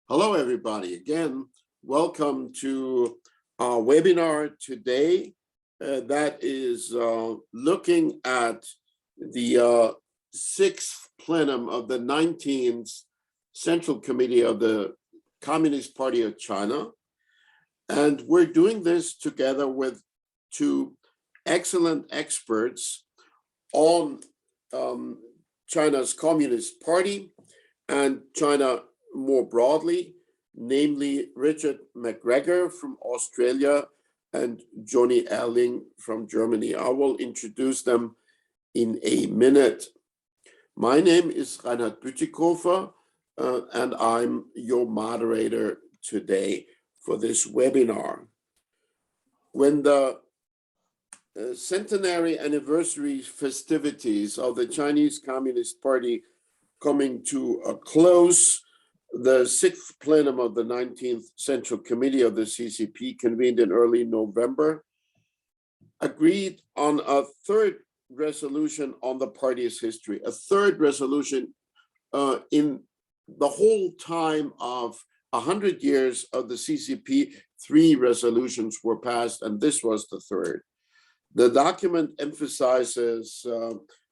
Hello, everybody. Again, welcome to our webinar today that is looking at the 6th Plenum of the 19th Central Committee of the Communist Party of China. And we're doing this together with two excellent experts on China's Communist Party and China more broadly, namely Richard McGregor from Australia and Johnny Erling from Germany. I will introduce them in a minute. My name is Reinhard Bütikofer, and I'm your moderator today for this webinar. When the centenary anniversary festivities of the Chinese Communist Party coming to a close, the 6th Plenum of the 19th Central Committee of the CCP, convened in early November, agreed on a third resolution on the party's history, a third resolution in the whole time of 100 years of the CCP. 3 resolutions were passed, and this was the third. The document emphasizes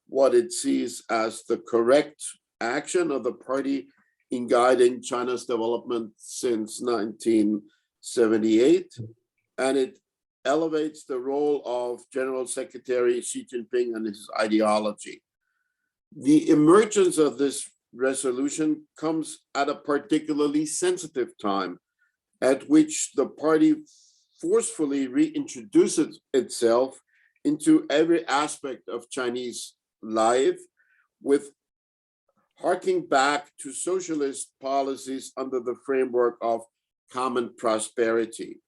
what it sees as the correct action of the party in guiding China's development since 1978, and it elevates the role of General Secretary Xi Jinping and his ideology. The emergence of this resolution comes at a particularly sensitive time, at which the party forcefully reintroduces itself into every aspect of Chinese life, with harking back to socialist policies under the framework of common prosperity.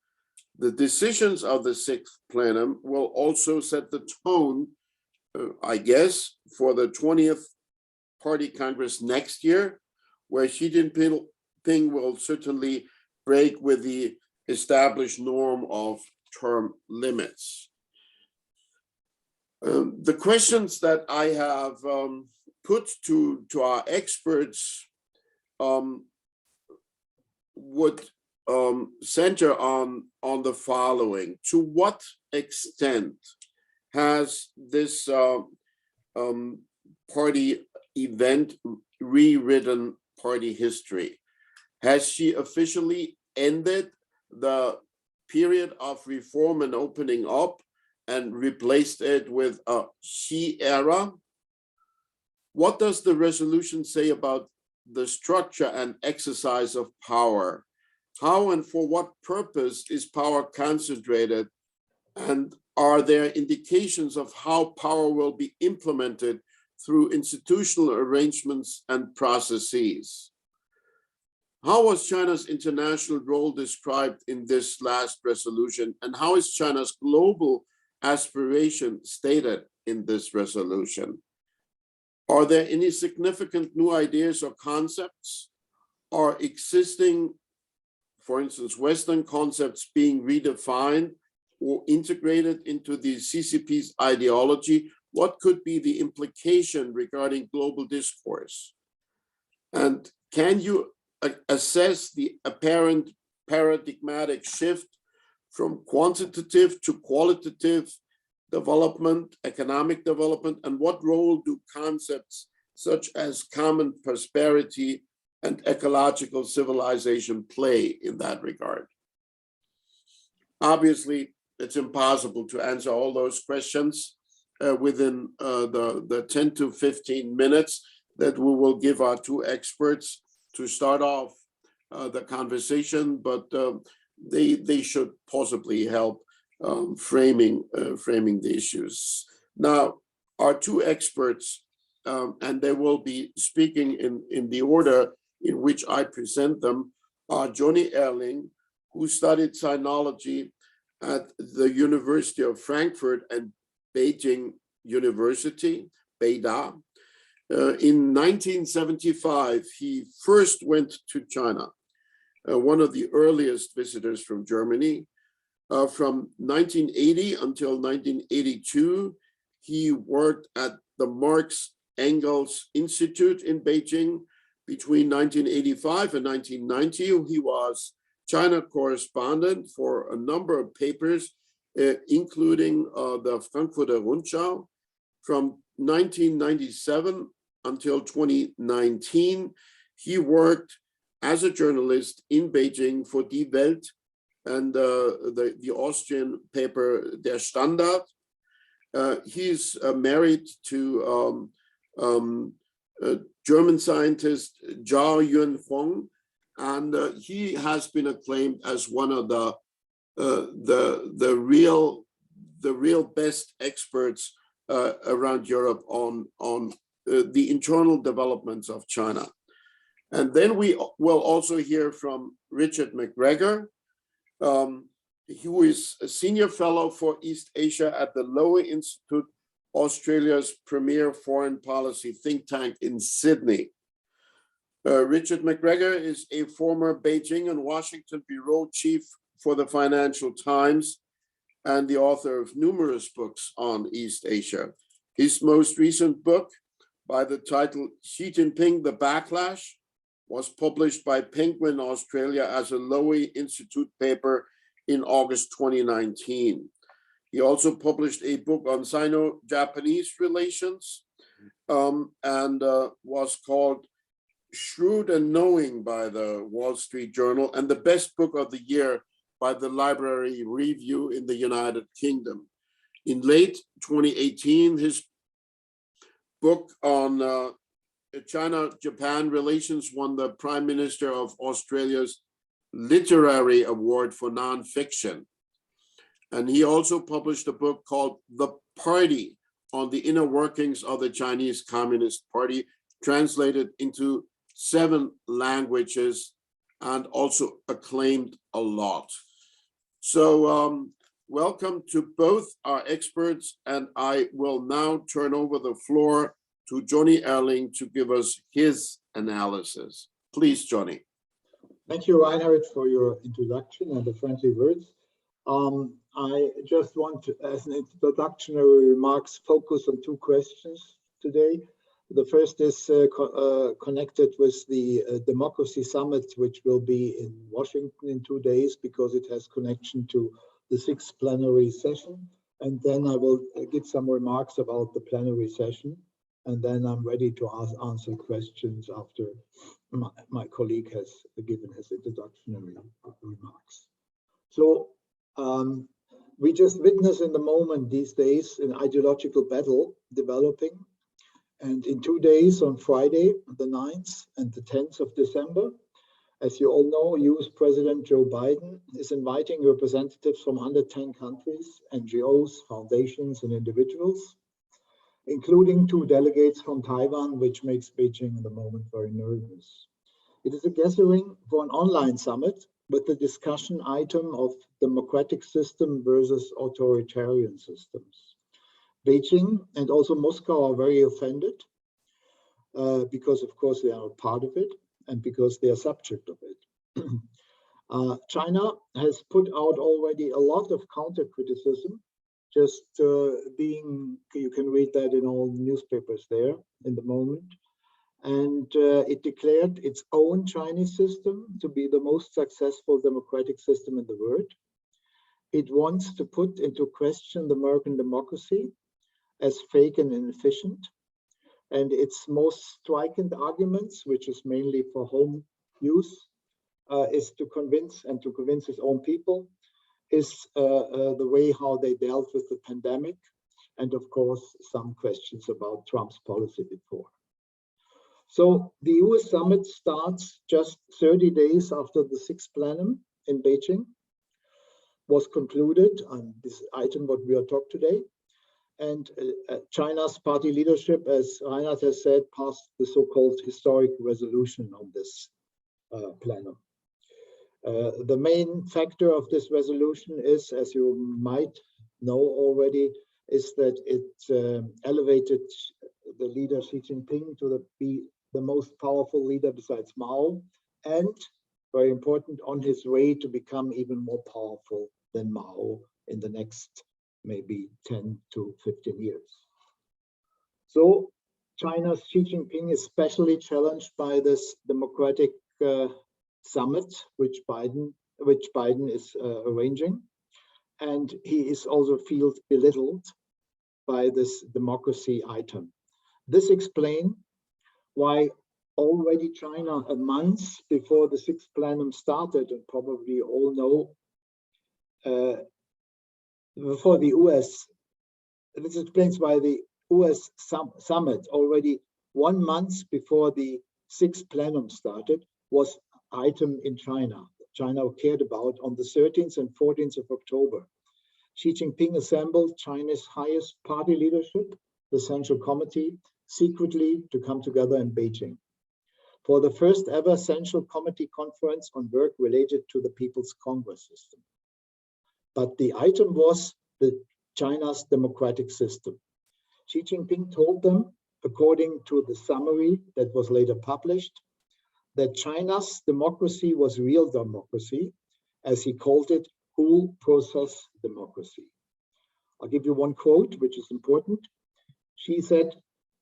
The decisions of the 6th Plenum will also set the tone, I guess, for the 20th Party Congress next year, where Xi Jinping will certainly break with the established norm of term limits. The questions that I have put to our experts would center on the following. To what extent has this party event rewritten party history? Has she officially ended the period of reform and opening up and replaced it with a Xi era? What does the resolution say about the structure and exercise of power? How and for what purpose is power concentrated? And are there indications of how power will be implemented through institutional arrangements and processes? How was China's international role described in this last resolution? And how is China's global aspiration stated in this resolution? Are there any significant new ideas or concepts? Are existing, for instance, Western concepts being redefined or integrated into the CCP's ideology? What could be the implication regarding global discourse? And can you assess the apparent paradigmatic shift from quantitative to qualitative development, economic development, and what role do concepts such as common prosperity and ecological civilization play in that regard? Obviously, it's impossible to answer all those questions within the 10 to 15 minutes that we will give our 2 experts to start off the conversation, but they should possibly help framing the issues. Now, our 2 experts, and they will be speaking in the order in which I present them, are Johnny Erling, who studied sinology at the University of Frankfurt and Beijing University, Beida. In 1975, he first went to China, one of the earliest visitors from Germany. From 1980 until 1982, he worked at the Marx Engels Institute in Beijing, Between 1985 and 1990, he was China correspondent for a number of papers, including the Frankfurter Rundschau. From 1997 until 2019, he worked as a journalist in Beijing for Die Welt and the Austrian paper Der Standard. He's married to German scientist Zhao Yunfeng, and he has been acclaimed as one of the real best experts around Europe on the internal developments of China. And then we will also hear from Richard McGregor, who is a senior fellow for East Asia at the Lowy Institute, Australia's premier foreign policy think tank in Sydney. Richard McGregor is a former Beijing and Washington bureau chief for the Financial Times and the author of numerous books on East Asia. His most recent book, by the title Xi Jinping, The Backlash, was published by Penguin Australia as a Lowy Institute paper in August 2019. He also published a book on Sino-Japanese relations and was called Shrewd and Knowing by the Wall Street Journal and the best book of the year by the Library Review in the United Kingdom. In late 2018, his book on China-Japan relations won the Prime Minister of Australia's Literary Award for Nonfiction. And he also published a book called The Party on the Inner Workings of the Chinese Communist Party, translated into 7 languages and also acclaimed a lot. So welcome to both our experts, and I will now turn over the floor to Johnny Erling to give us his analysis. Please, Johnny. Thank you, Reinhard, for your introduction and the friendly words. I just want to, as an introductory remarks, focus on 2 questions today. The first is connected with the Democracy Summit, which will be in Washington in 2 days, because it has connection to the 6th plenary session. And then I will give some remarks about the plenary session. And then I'm ready to answer questions after my colleague has given his introductory remarks. So we just witness in the moment these days an ideological battle developing. And in 2 days, on Friday, the 9th and the 10th of December, as you all know, US President Joe Biden is inviting representatives from 110 countries, NGOs, foundations, and individuals, including 2 delegates from Taiwan, which makes Beijing in the moment very nervous. It is a gathering for an online summit with the discussion item of democratic system versus authoritarian systems. Beijing and also Moscow are very offended because, of course, they are a part of it and because they are subject of it. China has put out already a lot of counter-criticism, just you can read that in all newspapers there in the moment. And it declared its own Chinese system to be the most successful democratic system in the world. It wants to put into question the American democracy as fake and inefficient. And its most striking arguments, which is mainly for home use, is to convince its own people, is the way how they dealt with the pandemic. And of course, some questions about Trump's policy before. So the US summit starts just 30 days after the 6th Plenum in Beijing was concluded on this item what we are talking today. And China's party leadership, as Reinhard has said, passed the so-called historic resolution on this plenum. The main factor of this resolution is, as you might know already, is that it elevated the leader Xi Jinping to be the most powerful leader besides Mao, and very important, on his way to become even more powerful than Mao in the next maybe 10 to 15 years. So China's Xi Jinping is especially challenged by this democratic summit, which Biden is arranging, and he is also feels belittled by this democracy item. This explains why already China, a month before the 6th Plenum started, and probably all know, before the US, this explains why the US summit already 1 month before the 6th Plenum started was item in China. China cared about on the 13th and 14th of October. Xi Jinping assembled China's highest party leadership, the Central Committee, secretly to come together in Beijing for the first ever Central Committee conference on work related to the People's Congress system. But the item was China's democratic system. Xi Jinping told them, according to the summary that was later published, that China's democracy was real democracy, as he called it, whole process democracy. I'll give you one quote, which is important. She said,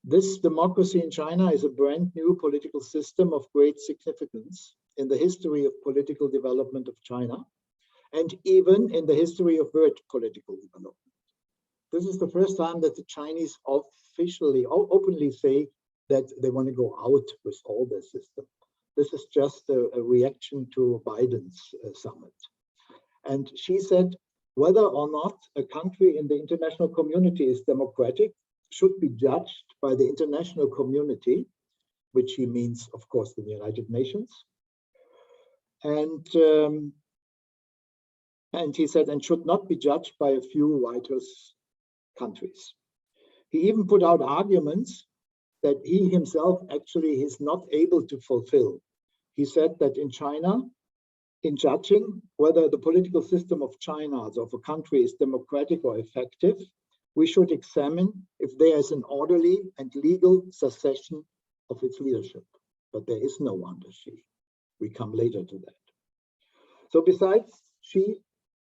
"This democracy in China is a brand new political system of great significance in the history of political development of China, and even in the history of world political development." This is the first time that the Chinese officially, openly say that they want to go out with all their system. This is just a reaction to Biden's summit. And she said, whether or not a country in the international community is democratic should be judged by the international community, which she means, of course, the United Nations. And he said, and should not be judged by a few righteous countries. He even put out arguments that he himself actually is not able to fulfill. He said that in China, in judging whether the political system of China, as of a country, is democratic or effective, we should examine if there is an orderly and legal succession of its leadership. But there is no under Xi. We come later to that. So besides Xi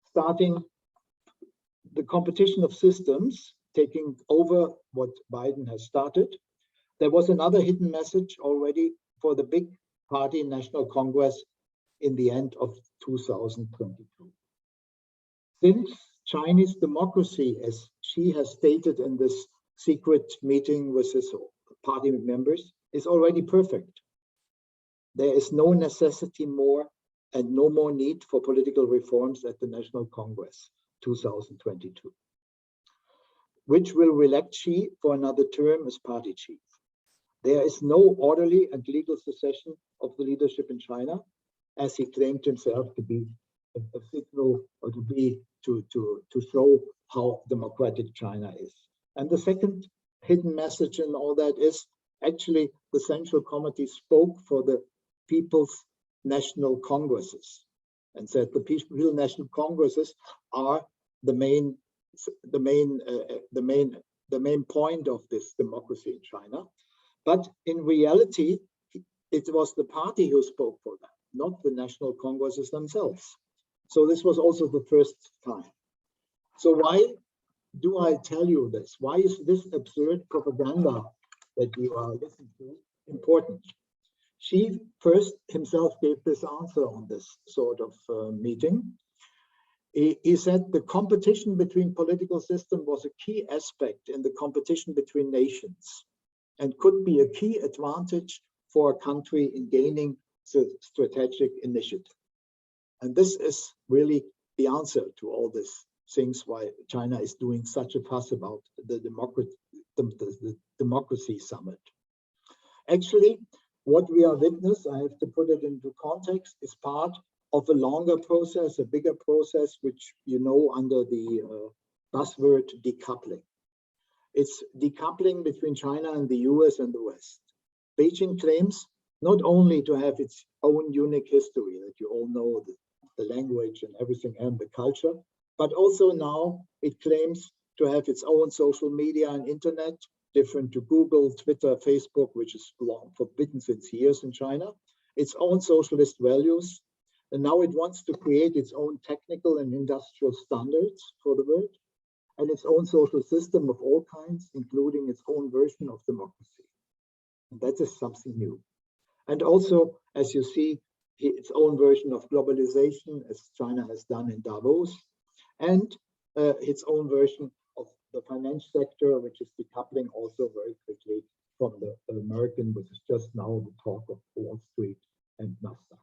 starting the competition of systems, taking over what Biden has started, there was another hidden message already for the big party National Congress in the end of 2022. Since Chinese democracy, as Xi has stated in this secret meeting with his party members, is already perfect, there is no necessity more and no more need for political reforms at the National Congress 2022, which will elect Xi for another term as party chief. There is no orderly and legal succession of the leadership in China, as he claimed himself to be a signal or to show how democratic China is. And the second hidden message in all that is actually the Central Committee spoke for the People's National Congresses and said the People's National Congresses are the main point of this democracy in China. But in reality, it was the party who spoke for that, not the national congresses themselves. So this was also the first time. So why do I tell you this? Why is this absurd propaganda that you are listening to important? Xi first himself gave this answer on this sort of meeting. He said the competition between political systems was a key aspect in the competition between nations and could be a key advantage for a country in gaining strategic initiative. And this is really the answer to all these things why China is doing such a fuss about the democracy summit. Actually, what we are witness, I have to put it into context, is part of a longer process, a bigger process, which you know under the buzzword decoupling. It's decoupling between China and the US and the West. Beijing claims not only to have its own unique history, that you all know, the language and everything and the culture, but also now it claims to have its own social media and internet, different to Google, Twitter, Facebook, which is long forbidden since years in China, its own socialist values, and now it wants to create its own technical and industrial standards for the world, and its own social system of all kinds, including its own version of democracy. That is something new. And also, as you see, its own version of globalization, as China has done in Davos, and its own version of the finance sector, which is decoupling also very quickly from the American, which is just now the talk of Wall Street and NASDAQ.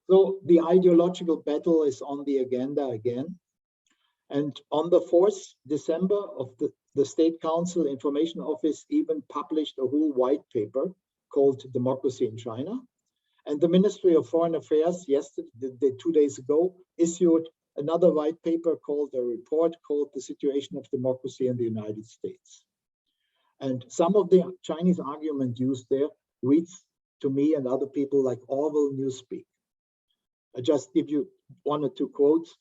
So the ideological battle is on the agenda again. And on the 4th December of the State Council Information Office even published a whole white paper called Democracy in China. And the Ministry of Foreign Affairs yesterday, 2 days ago, issued another white paper called a report called The Situation of Democracy in the United States. And some of the Chinese argument used there reads to me and other people like Orwell Newspeak. I just give you 1 or 2 quotes.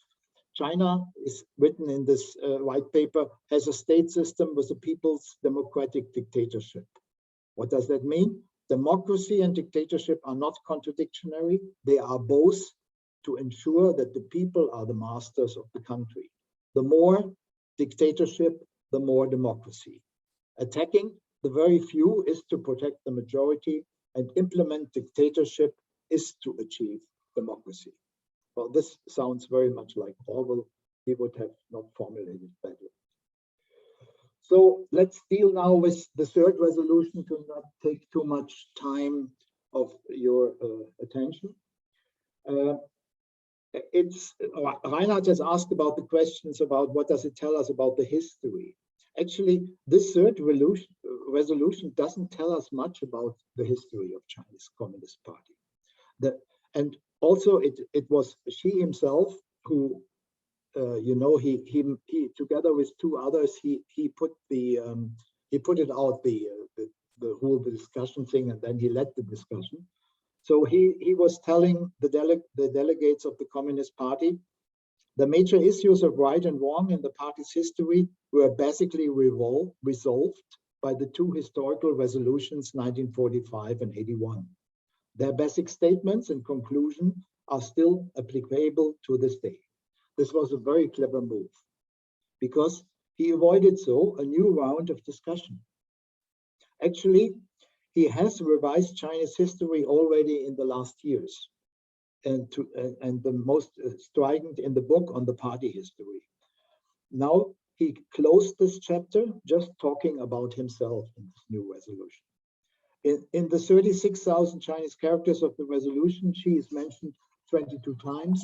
China, is written in this white paper, has a state system with a people's democratic dictatorship. What does that mean? Democracy and dictatorship are not contradictory. They are both to ensure that the people are the masters of the country. The more dictatorship, the more democracy. Attacking the very few is to protect the majority, and implement dictatorship is to achieve democracy. Well, this sounds very much like Orwell. He would have not formulated better. So let's deal now with the 3rd resolution to not take too much time of your attention. Reinhard has asked about the questions about what does it tell us about the history. Actually, this 3rd resolution doesn't tell us much about the history of Chinese Communist Party. And also, it was Xi himself who, he together with 2 others, he put it out the whole discussion thing, and then he led the discussion. So he was telling the delegates of the Communist Party, the major issues of right and wrong in the party's history were basically resolved by the 2 historical resolutions, 1945 and 81. Their basic statements and conclusion are still applicable to this day. This was a very clever move because he avoided a new round of discussion. Actually, he has revised China's history already in the last years, and the most strident in the book on the party history. Now he closed this chapter just talking about himself in this new resolution. In the 36,000 Chinese characters of the resolution, Xi is mentioned 22 times,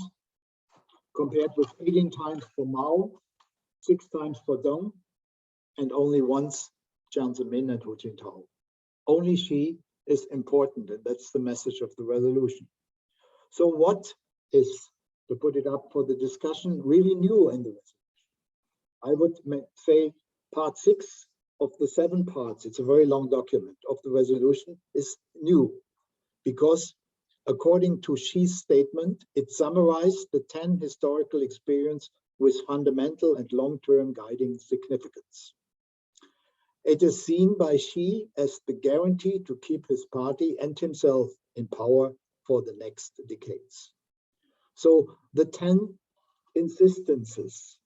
compared with 18 times for Mao, 6 times for Deng, and only once Jiang Zemin and Hu Jintao. Only Xi is important, and that's the message of the resolution. So what is, to put it up for the discussion, really new in the resolution? I would say part 6 of the 7 parts, it's a very long document, of the resolution is new because according to Xi's statement, it summarized the 10 historical experience with fundamental and long-term guiding significance. It is seen by Xi as the guarantee to keep his party and himself in power for the next decades. So the 10 insistences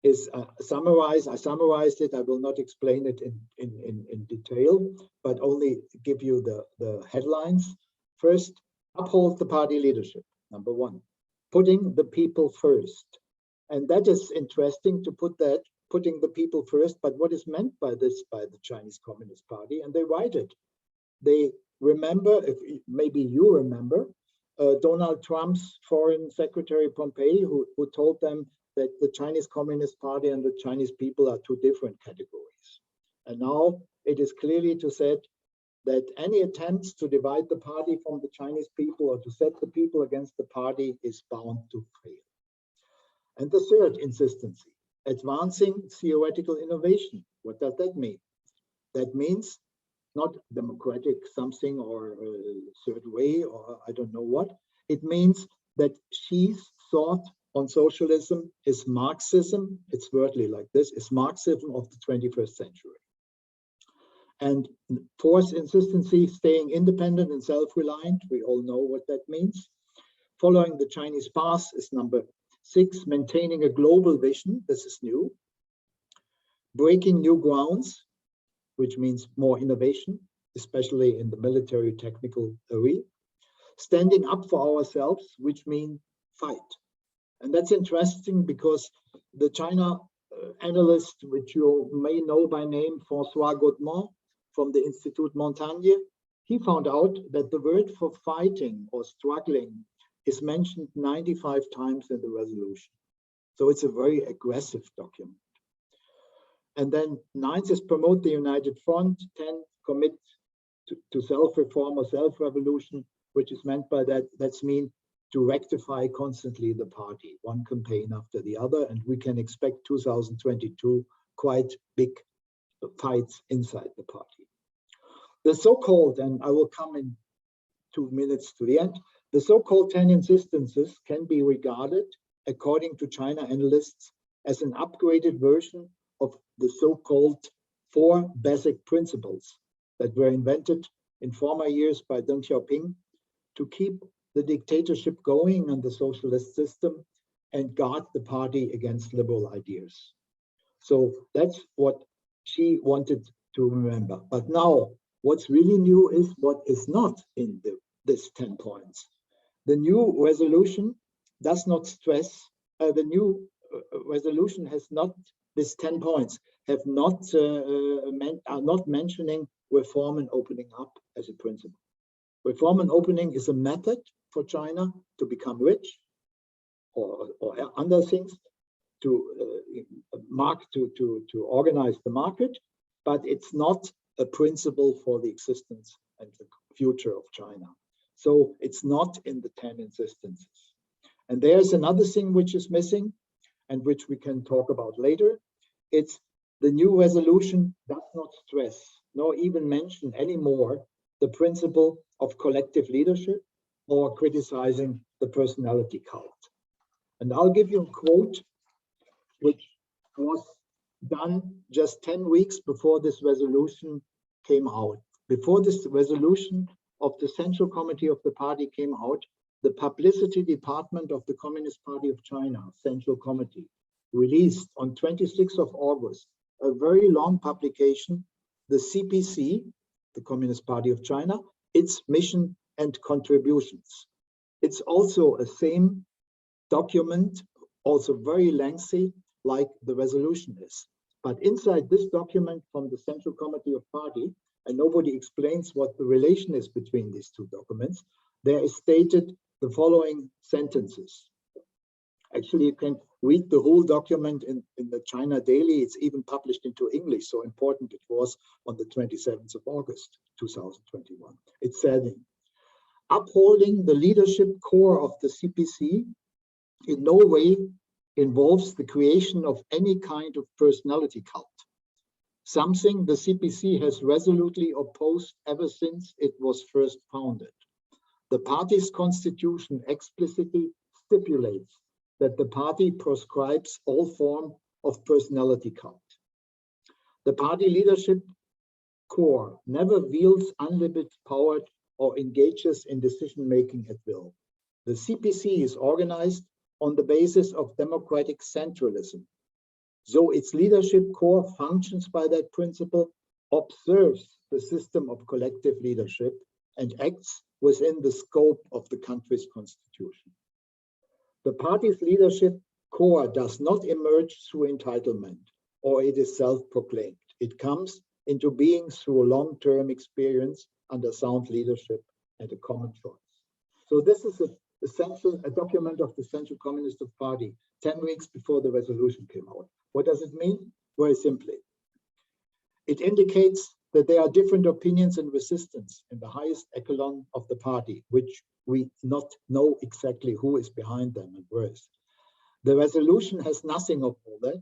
is summarized. I summarized it. I will not explain it in detail, but only give you the headlines. First, uphold the party leadership, number 1. Putting the people first. And that is interesting to put that, putting the people first, but what is meant by this by the Chinese Communist Party? And they write it. They remember, if maybe you remember, Donald Trump's Foreign Secretary Pompeo, who told them that the Chinese Communist Party and the Chinese people are 2 different categories. And now it is clearly to said that any attempts to divide the party from the Chinese people or to set the people against the party is bound to fail. And the 3rd insistency, advancing theoretical innovation. What does that mean? That means not democratic something or a 3rd way or I don't know what. It means that Xi's thought on socialism is Marxism, it's wordly like this, is Marxism of the 21st century. And 4th insistency, staying independent and self-reliant. We all know what that means. Following the Chinese path is number 6, maintaining a global vision. This is new. Breaking new grounds, which means more innovation. especially in the military technical arena. Standing up for ourselves, which means fight. And that's interesting because the China analyst, which you may know by name, François Godemont from the Institut Montaigne, he found out that the word for fighting or struggling is mentioned 95 times in the resolution. So it's a very aggressive document. And then 9th is promote the united front, 10 commit to self-reform or self-revolution, which is meant by that, that's mean to rectify constantly the party, one campaign after the other, and we can expect 2022 quite big fights inside the party. The so-called, and I will come in 2 minutes to the end, the so-called 10 insistences can be regarded, according to China analysts, as an upgraded version of the so-called 4 basic principles that were invented in former years by Deng Xiaoping to keep the dictatorship going and the socialist system and guard the party against liberal ideas. So that's what she wanted to remember. But now, what's really new is what is not in this 10 points. The new resolution does not stress, the new resolution has not, this 10 points have not, are not mentioning reform and opening up as a principle. Reform and opening is a method for China to become rich or other things, to organize the market, but it's not a principle for the existence and the future of China. So it's not in the 10 insistences. And there's another thing which is missing and which we can talk about later. It's the new resolution does not stress nor even mention anymore the principle of collective leadership or criticizing the personality cult. And I'll give you a quote which was done just 10 weeks before this resolution came out. Before this resolution of the Central Committee of the party came out, the publicity department of the Communist Party of China, Central Committee, released on 26th of August a very long publication, the CPC, the Communist Party of China, its mission and contributions. It's also a same document, also very lengthy, like the resolution is. But inside this document from the Central Committee of Party, and nobody explains what the relation is between these two documents, there is stated the following sentences. Actually, you can read the whole document in the China Daily. It's even published into English, so important it was on the 27th of August, 2021. It said, upholding the leadership core of the CPC in no way involves the creation of any kind of personality cult, something the CPC has resolutely opposed ever since it was first founded. The party's constitution explicitly stipulates that the party proscribes all form of personality cult. The party leadership core never wields unlimited power or engages in decision-making at will. The CPC is organized on the basis of democratic centralism. So its leadership core functions by that principle, observes the system of collective leadership, and acts within the scope of the country's constitution. The party's leadership core does not emerge through entitlement, or it is self-proclaimed. It comes into being through a long-term experience under sound leadership and a common choice. So this is a document of the Central Communist Party 10 weeks before the resolution came out. What does it mean? Very simply, it indicates that there are different opinions and resistance in the highest echelon of the party, which we not know exactly who is behind them and where is. The resolution has nothing of all that.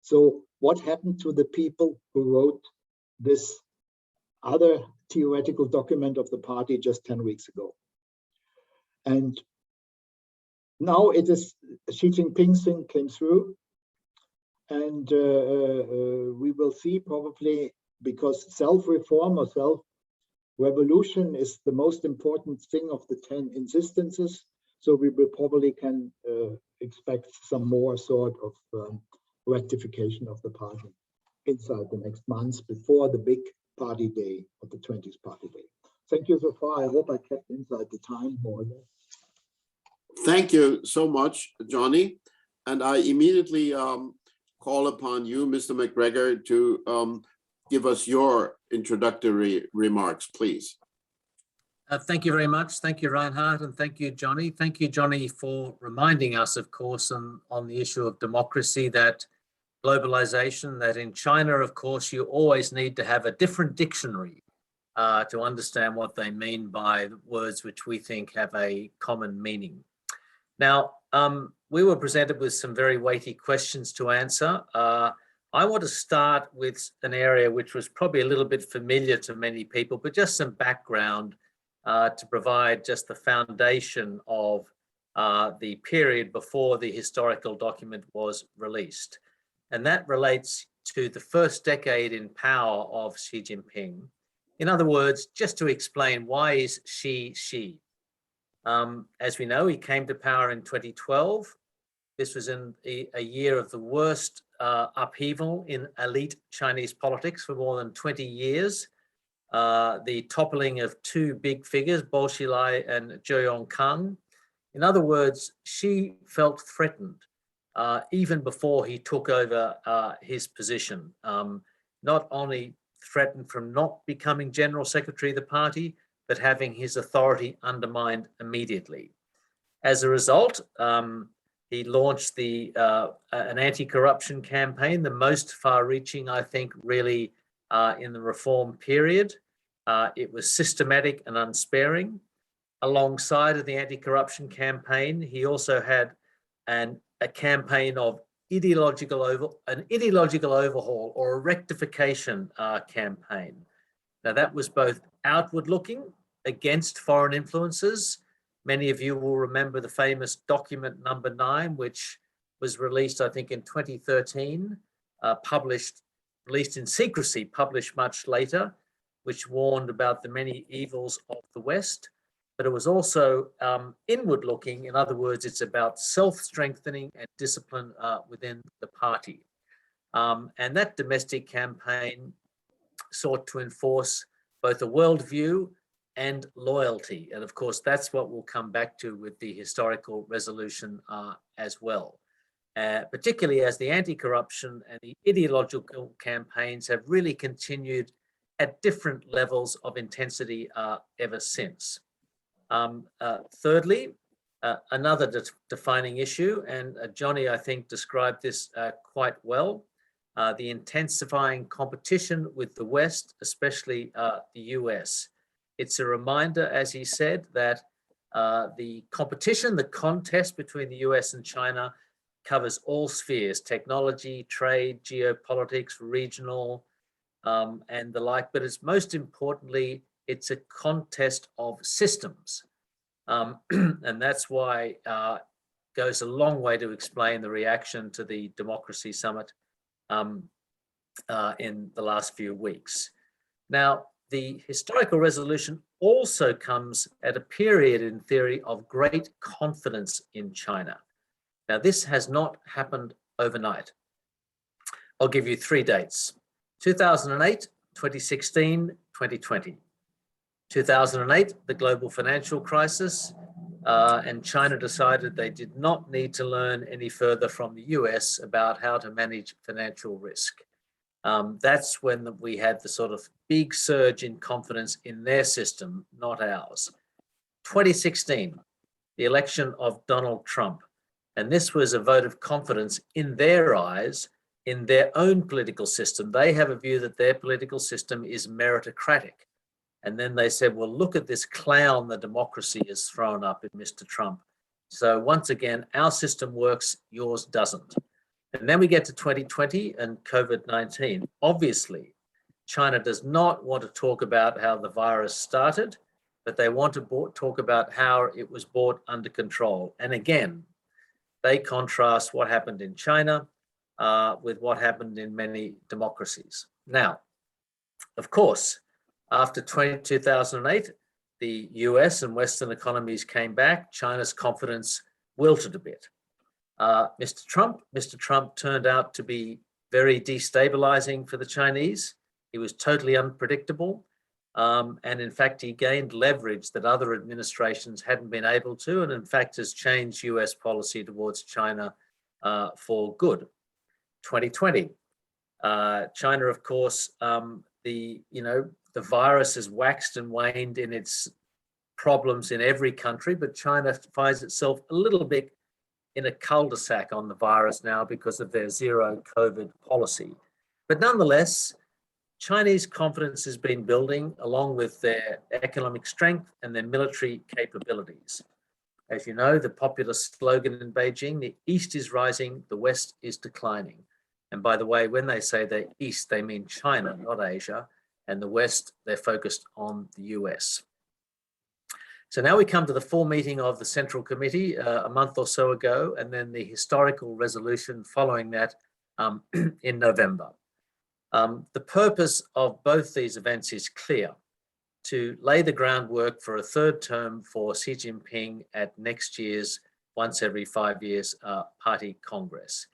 So what happened to the people who wrote this other theoretical document of the party just 10 weeks ago? And now it is Xi Jinping thing came through, and we will see probably, because self-reform or self-revolution is the most important thing of the 10 insistences. So we will probably can expect some more sort of rectification of the party inside the next months before the big Party Day, or the 20th Party Day. Thank you so far. I hope I kept inside the time more or less. Thank you so much, Johnny. And I immediately call upon you, Mr. McGregor, to give us your introductory remarks, please. Thank you very much. Thank you, Reinhard, and thank you, Johnny. Thank you, Johnny, for reminding us, of course, on the issue of democracy, that globalization, that in China, of course, you always need to have a different dictionary to understand what they mean by words which we think have a common meaning. Now, we were presented with some very weighty questions to answer. I want to start with an area which was probably a little bit familiar to many people, but just some background to provide just the foundation of the period before the historical document was released. And that relates to the first decade in power of Xi Jinping. In other words, just to explain, why is Xi Xi? As we know, he came to power in 2012. This was in a year of the worst upheaval in elite Chinese politics for more than 20 years. The toppling of two big figures, Bo Xilai and Zhou Yongkang. In other words, Xi felt threatened even before he took over his position. Not only threatened from not becoming General Secretary of the party, but having his authority undermined immediately. As a result, he launched an anti-corruption campaign, the most far-reaching, I think, really in the reform period. It was systematic and unsparing. Alongside of the anti-corruption campaign, he also had a campaign of an ideological overhaul or a rectification campaign. Now that was both outward looking against foreign influences. Many of you will remember the famous document number 9, which was released, I think, in 2013, released in secrecy, published much later, which warned about the many evils of the West. But it was also inward looking. In other words, it's about self-strengthening and discipline within the party. And that domestic campaign sought to enforce both a worldview and loyalty. And of course, that's what we'll come back to with the historical resolution as well. Particularly as the anti-corruption and the ideological campaigns have really continued at different levels of intensity ever since. Thirdly, another defining issue, and Johnny, I think, described this quite well, the intensifying competition with the West, especially the US. It's a reminder, as he said, that the competition, the contest between the US and China covers all spheres: technology, trade, geopolitics, regional, and the like. But it's most importantly, it's a contest of systems. And that's why goes a long way to explain the reaction to the Democracy Summit in the last few weeks. Now, the historical resolution also comes at a period in theory of great confidence in China. Now, this has not happened overnight. I'll give you 3 dates: 2008, 2016, 2020. 2008, the global financial crisis, and China decided they did not need to learn any further from the US about how to manage financial risk. That's when we had the sort of big surge in confidence in their system, not ours. 2016, the election of Donald Trump. And this was a vote of confidence in their eyes, in their own political system. They have a view that their political system is meritocratic. And then they said, well, look at this clown the democracy has thrown up in Mr. Trump. So once again, our system works, yours doesn't. And then we get to 2020 and COVID-19. Obviously, China does not want to talk about how the virus started, but they want to talk about how it was brought under control. And again, they contrast what happened in China with what happened in many democracies. Now, of course, after 2008, the US and Western economies came back. China's confidence wilted a bit. Mr. Trump turned out to be very destabilizing for the Chinese. He was totally unpredictable. And in fact, he gained leverage that other administrations hadn't been able to, and in fact has changed US policy towards China for good. 2020. China, of course, the virus has waxed and waned in its problems in every country, but China finds itself a little bit in a cul-de-sac on the virus now because of their zero COVID policy. But nonetheless, Chinese confidence has been building along with their economic strength and their military capabilities. As you know, the popular slogan in Beijing, the East is rising, the West is declining. And by the way, when they say the East, they mean China, not Asia, and the West, they're focused on the US. So now we come to the full meeting of the Central Committee a month or so ago, and then the historical resolution following that in November. The purpose of both these events is clear: to lay the groundwork for a third term for Xi Jinping at next year's once every 5 years Party Congress.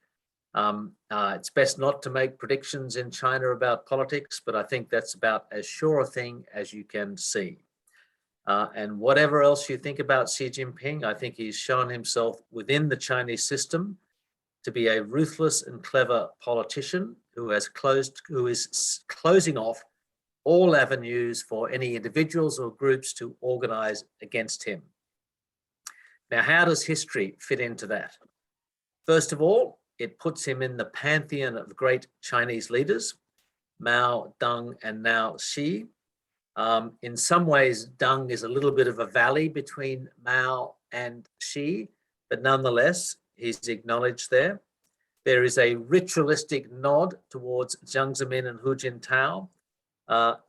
It's best not to make predictions in China about politics, but I think that's about as sure a thing as you can see. And whatever else you think about Xi Jinping, I think he's shown himself within the Chinese system to be a ruthless and clever politician who is closing off all avenues for any individuals or groups to organize against him. Now, how does history fit into that? First of all, it puts him in the pantheon of great Chinese leaders, Mao, Deng, and now Xi. In some ways, Deng is a little bit of a valley between Mao and Xi, but nonetheless, he's acknowledged there. There is a ritualistic nod towards Jiang Zemin and Hu Jintao,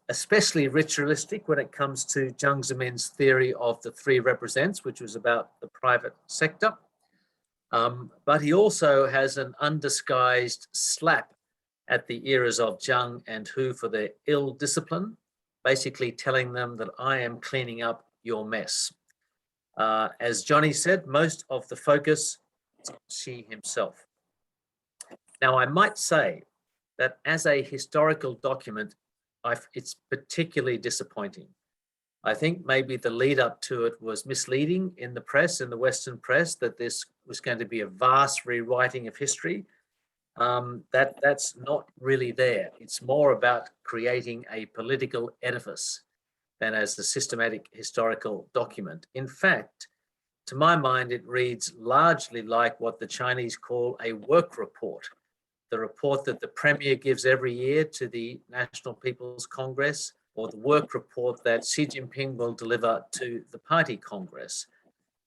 especially ritualistic when it comes to Jiang Zemin's theory of the three represents, which was about the private sector. But he also has an undisguised slap at the ears of Jiang and Hu for their ill discipline, basically telling them that I am cleaning up your mess. As Johnny said, most of the focus is on Xi himself. Now, I might say that as a historical document, it's particularly disappointing. I think maybe the lead up to it was misleading in the press, in the Western press, that this was going to be a vast rewriting of history. That's not really there. It's more about creating a political edifice than as a systematic historical document. In fact, to my mind, it reads largely like what the Chinese call a work report, the report that the Premier gives every year to the National People's Congress, or the work report that Xi Jinping will deliver to the Party Congress.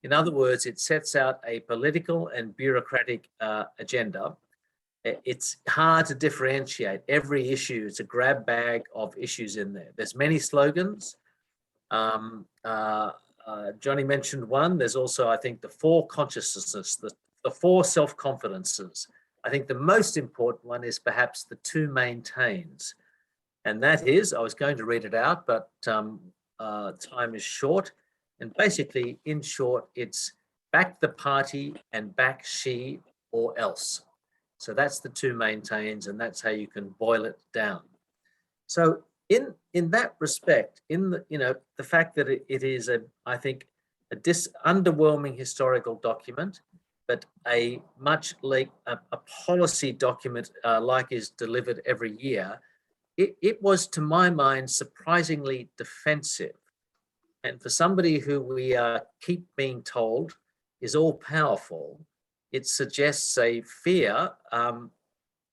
In other words, it sets out a political and bureaucratic agenda. It's hard to differentiate. Every issue is a grab bag of issues in there. There's many slogans. Johnny mentioned one. There's also, I think, the four consciousnesses, the four self-confidences. I think the most important one is perhaps the two maintains. And that is, I was going to read it out, but time is short. And basically, in short, it's back the party and back Xi or else. So that's the two maintains, and that's how you can boil it down. So in that respect, in the fact that it is I think a underwhelming historical document, but a much like a policy document like is delivered every year, it was, to my mind, surprisingly defensive. And for somebody who we keep being told is all powerful, it suggests a fear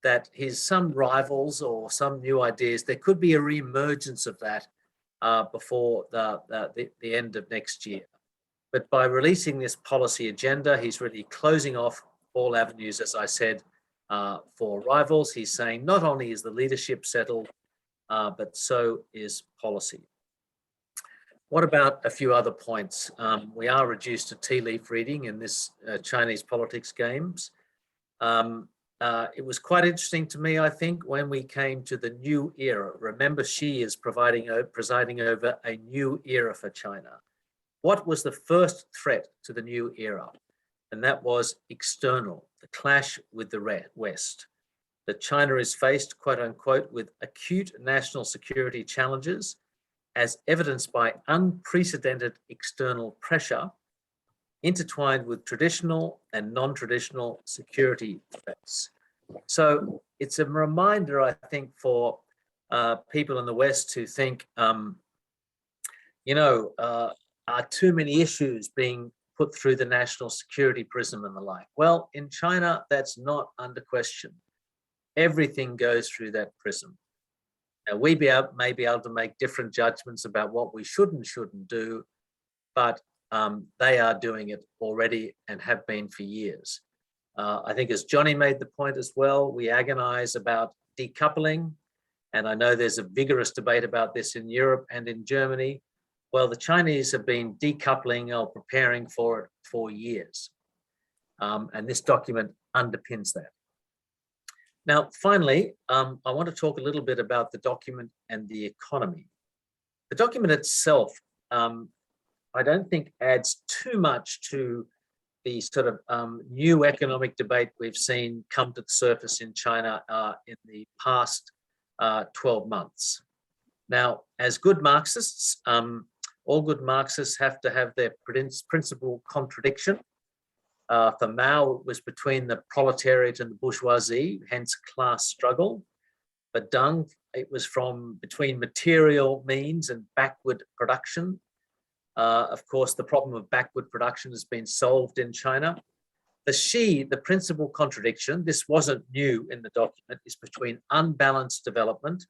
that some rivals or some new ideas, there could be a re-emergence of that before the end of next year. But by releasing this policy agenda, he's really closing off all avenues, as I said, for rivals. He's saying not only is the leadership settled, but so is policy. What about a few other points? We are reduced to tea leaf reading in this Chinese politics games. It was quite interesting to me, I think, when we came to the new era. Remember, Xi is presiding over a new era for China. What was the first threat to the new era? And that was external, the clash with the West. that China is faced, quote unquote, with acute national security challenges as evidenced by unprecedented external pressure intertwined with traditional and non-traditional security threats. So it's a reminder, I think, for people in the West to think, are too many issues being put through the national security prism and the like? Well, in China, that's not under question. Everything goes through that prism. Now, we may be able to make different judgments about what we should and shouldn't do, but they are doing it already and have been for years. I think, as Johnny made the point as well, we agonize about decoupling, and I know there's a vigorous debate about this in Europe and in Germany. Well, the Chinese have been decoupling or preparing for it for years, and this document underpins that. Now, finally, I want to talk a little bit about the document and the economy. The document itself, I don't think adds too much to the sort of new economic debate we've seen come to the surface in China in the past 12 months. Now, as good Marxists, all good Marxists have to have their principal contradiction. For Mao, it was between the proletariat and the bourgeoisie, hence class struggle. For Deng, it was between material means and backward production. Of course, the problem of backward production has been solved in China. For Xi, the principal contradiction, this wasn't new in the document, is between unbalanced development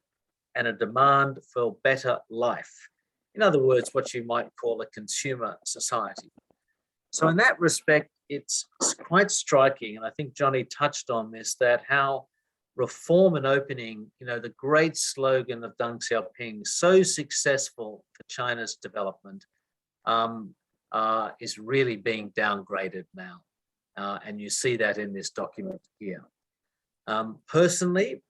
and a demand for better life. In other words, what you might call a consumer society. So in that respect, it's quite striking, and I think Johnny touched on this, that how reform and opening, the great slogan of Deng Xiaoping, so successful for China's development, is really being downgraded now. And you see that in this document here. Personally,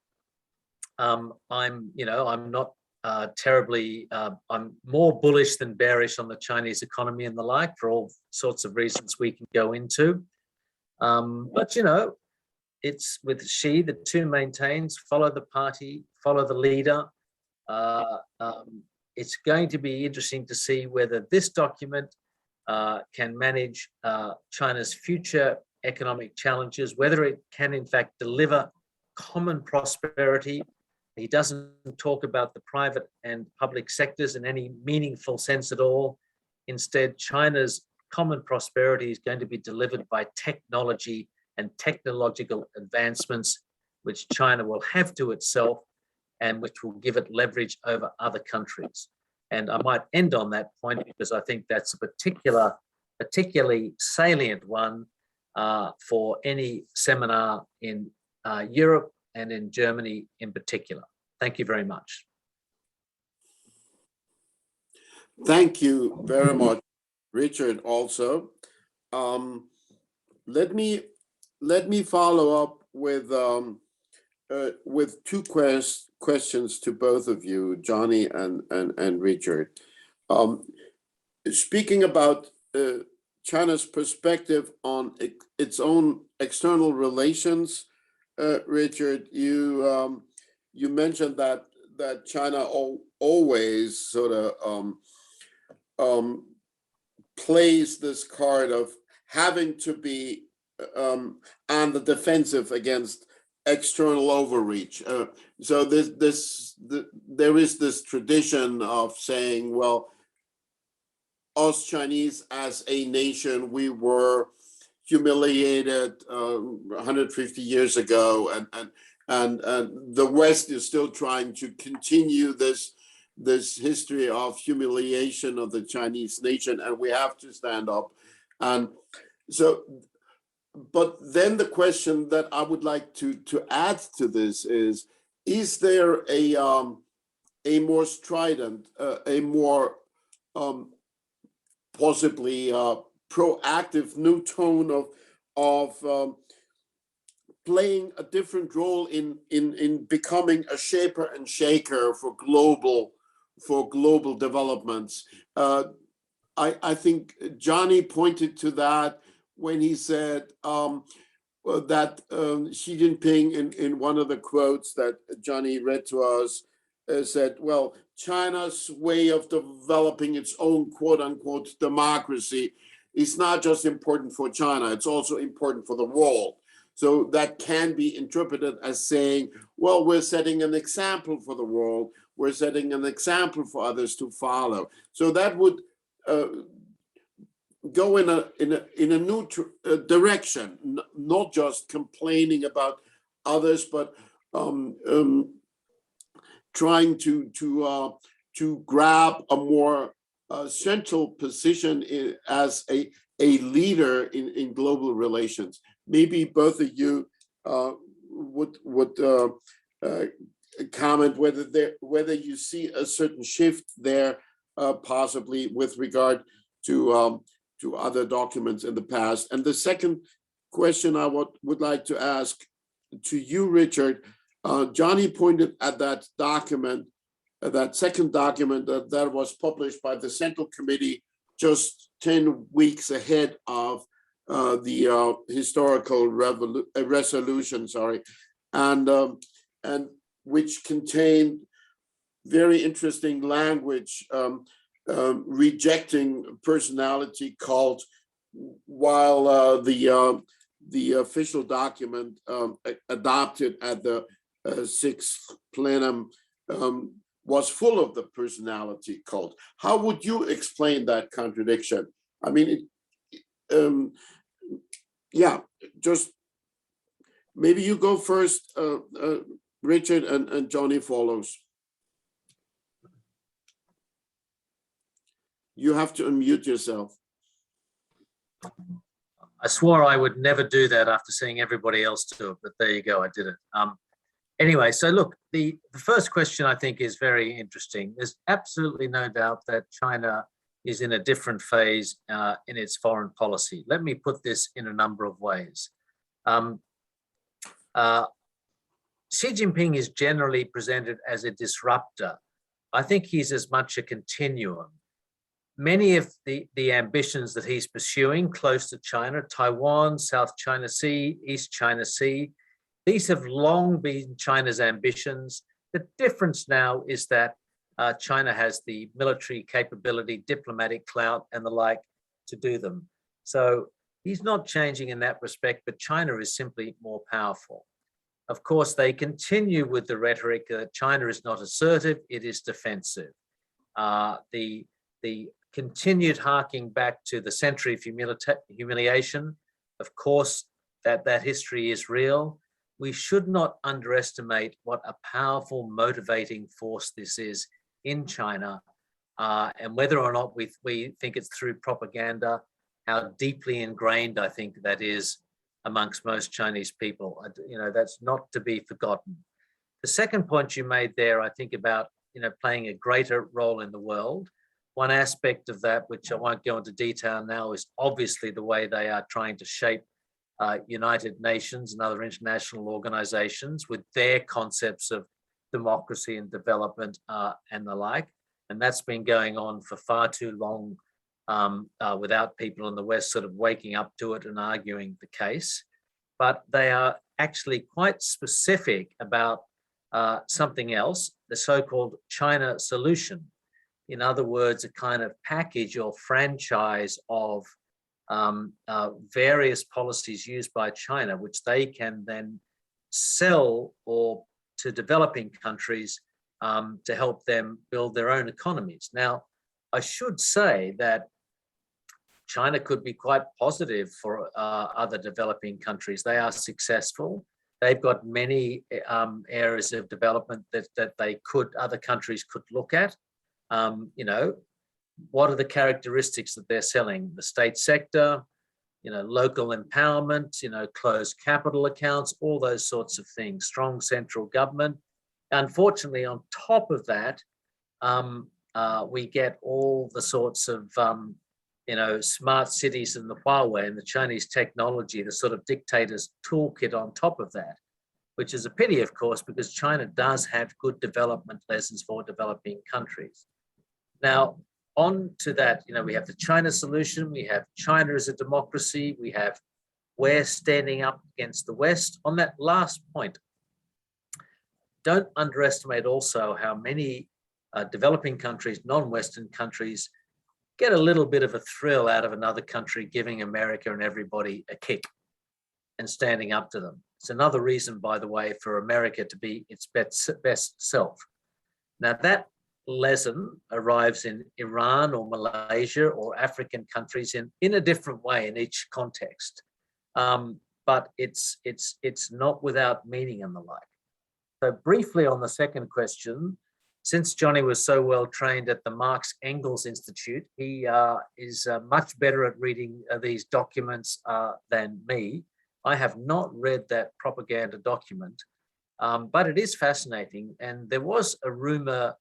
I'm not terribly, I'm more bullish than bearish on the Chinese economy and the like, for all sorts of reasons we can go into. But, it's with Xi, the two maintains, follow the party, follow the leader. It's going to be interesting to see whether this document can manage China's future economic challenges, whether it can in fact deliver common prosperity. He doesn't talk about the private and public sectors in any meaningful sense at all. Instead, China's common prosperity is going to be delivered by technology and technological advancements, which China will have to itself and which will give it leverage over other countries. And I might end on that point because I think that's a particularly salient one for any seminar in Europe and in Germany in particular. Thank you very much. Thank you very much, Richard. Also, let me follow up with two questions to both of you, Johnny and Richard. Speaking about China's perspective on its own external relations, Richard, you mentioned that China always sort of plays this card of having to be on the defensive against external overreach. So there is this tradition of saying, well, us Chinese as a nation, we were humiliated 150 years ago, and the West is still trying to continue this history of humiliation of the Chinese nation, and we have to stand up. And so, but then the question that I would like to add to this is there a more strident, a more possibly proactive new tone of playing a different role in becoming a shaper and shaker for global developments? I think Johnny pointed to that when he said that Xi Jinping, in one of the quotes that Johnny read to us, said, well, China's way of developing its own quote unquote democracy is not just important for China, it's also important for the world. So that can be interpreted as saying, well, we're setting an example for the world, we're setting an example for others to follow. So that would go in a new direction, not just complaining about others, but trying to grab a more central position as a leader in global relations. Maybe both of you would comment whether you see a certain shift there, possibly with regard to other documents in the past. And the second question I would like to ask to you, Richard, Johnny pointed at that document, that second document that was published by the Central Committee just 10 weeks ahead of the historical resolution, and which contained very interesting language rejecting personality cult, while the official document adopted at the 6th Plenum was full of the personality cult. How would you explain that contradiction? I mean, yeah, just maybe you go first, Richard, and Johnny follows. You have to unmute yourself. I swore I would never do that after seeing everybody else do it, but there you go, I did it. Anyway, so look, the first question I think is very interesting. There's absolutely no doubt that China is in a different phase in its foreign policy. Let me put this in a number of ways. Xi Jinping is generally presented as a disruptor. I think he's as much a continuum. Many of the ambitions that he's pursuing close to China, Taiwan, South China Sea, East China Sea, these have long been China's ambitions. The difference now is that China has the military capability, diplomatic clout, and the like to do them. So he's not changing in that respect, but China is simply more powerful. Of course, they continue with the rhetoric that China is not assertive, it is defensive. The continued harking back to the century of humiliation, of course, that history is real. We should not underestimate what a powerful motivating force this is in China, and whether or not we think it's through propaganda, how deeply ingrained I think that is amongst most Chinese people. You know, that's not to be forgotten. The second point you made there, I think about, you know, playing a greater role in the world. One aspect of that, which I won't go into detail now, is obviously the way they are trying to shape United Nations and other international organizations with their concepts of democracy and development and the like. And that's been going on for far too long without people in the West sort of waking up to it and arguing the case. But they are actually quite specific about something else, the so-called China solution. In other words, a kind of package or franchise of various policies used by China, which they can then sell or to developing countries to help them build their own economies. Now, I should say that China could be quite positive for other developing countries. They are successful. They've got many areas of development that other countries could look at. You know, what are the characteristics that they're selling? The state sector, you know, local empowerment, you know, closed capital accounts, all those sorts of things, strong central government. Unfortunately, on top of that, we get all the sorts of, you know, smart cities and the Huawei and the Chinese technology, the sort of dictator's toolkit on top of that, which is a pity, of course, because China does have good development lessons for developing countries. Now, on to that, you know, we have the China solution, we have China as a democracy, we have we're standing up against the West. On that last point, don't underestimate also how many developing countries, non-Western countries, get a little bit of a thrill out of another country giving America and everybody a kick and standing up to them. It's another reason, by the way, for America to be its best self. Now that lesson arrives in Iran or Malaysia or African countries in a different way in each context. But it's not without meaning and the like. So briefly on the second question, since Johnny was so well trained at the Marx Engels Institute, he is much better at reading these documents than me. I have not read that propaganda document, but it is fascinating. And there was a rumor,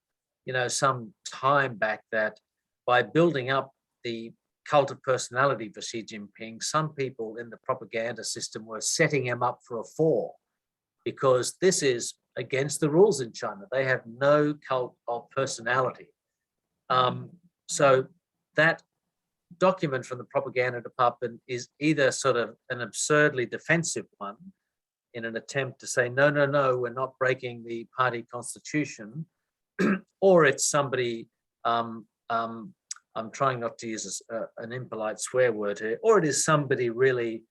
some time back that by building up the cult of personality for Xi Jinping, some people in the propaganda system were setting him up for a fall, because this is against the rules in China. They have no cult of personality. So that document from the propaganda department is either sort of an absurdly defensive one in an attempt to say, no, we're not breaking the party constitution, or it's somebody, I'm trying not to use an impolite swear word here, or it is somebody really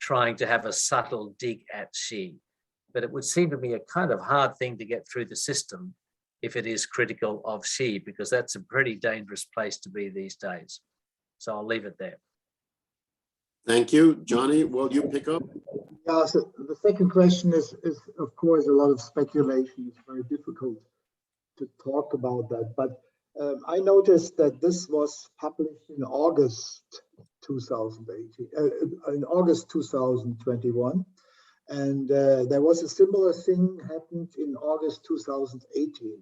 trying to have a subtle dig at Xi. But it would seem to me a kind of hard thing to get through the system if it is critical of Xi, because that's a pretty dangerous place to be these days. So I'll leave it there. Thank you. Johnny, will you pick up? Yeah, so the second question is of course a lot of speculation. It's very difficult to talk about that, but I noticed that this was published in August 2018, in August 2021. And there was a similar thing happened in August 2018.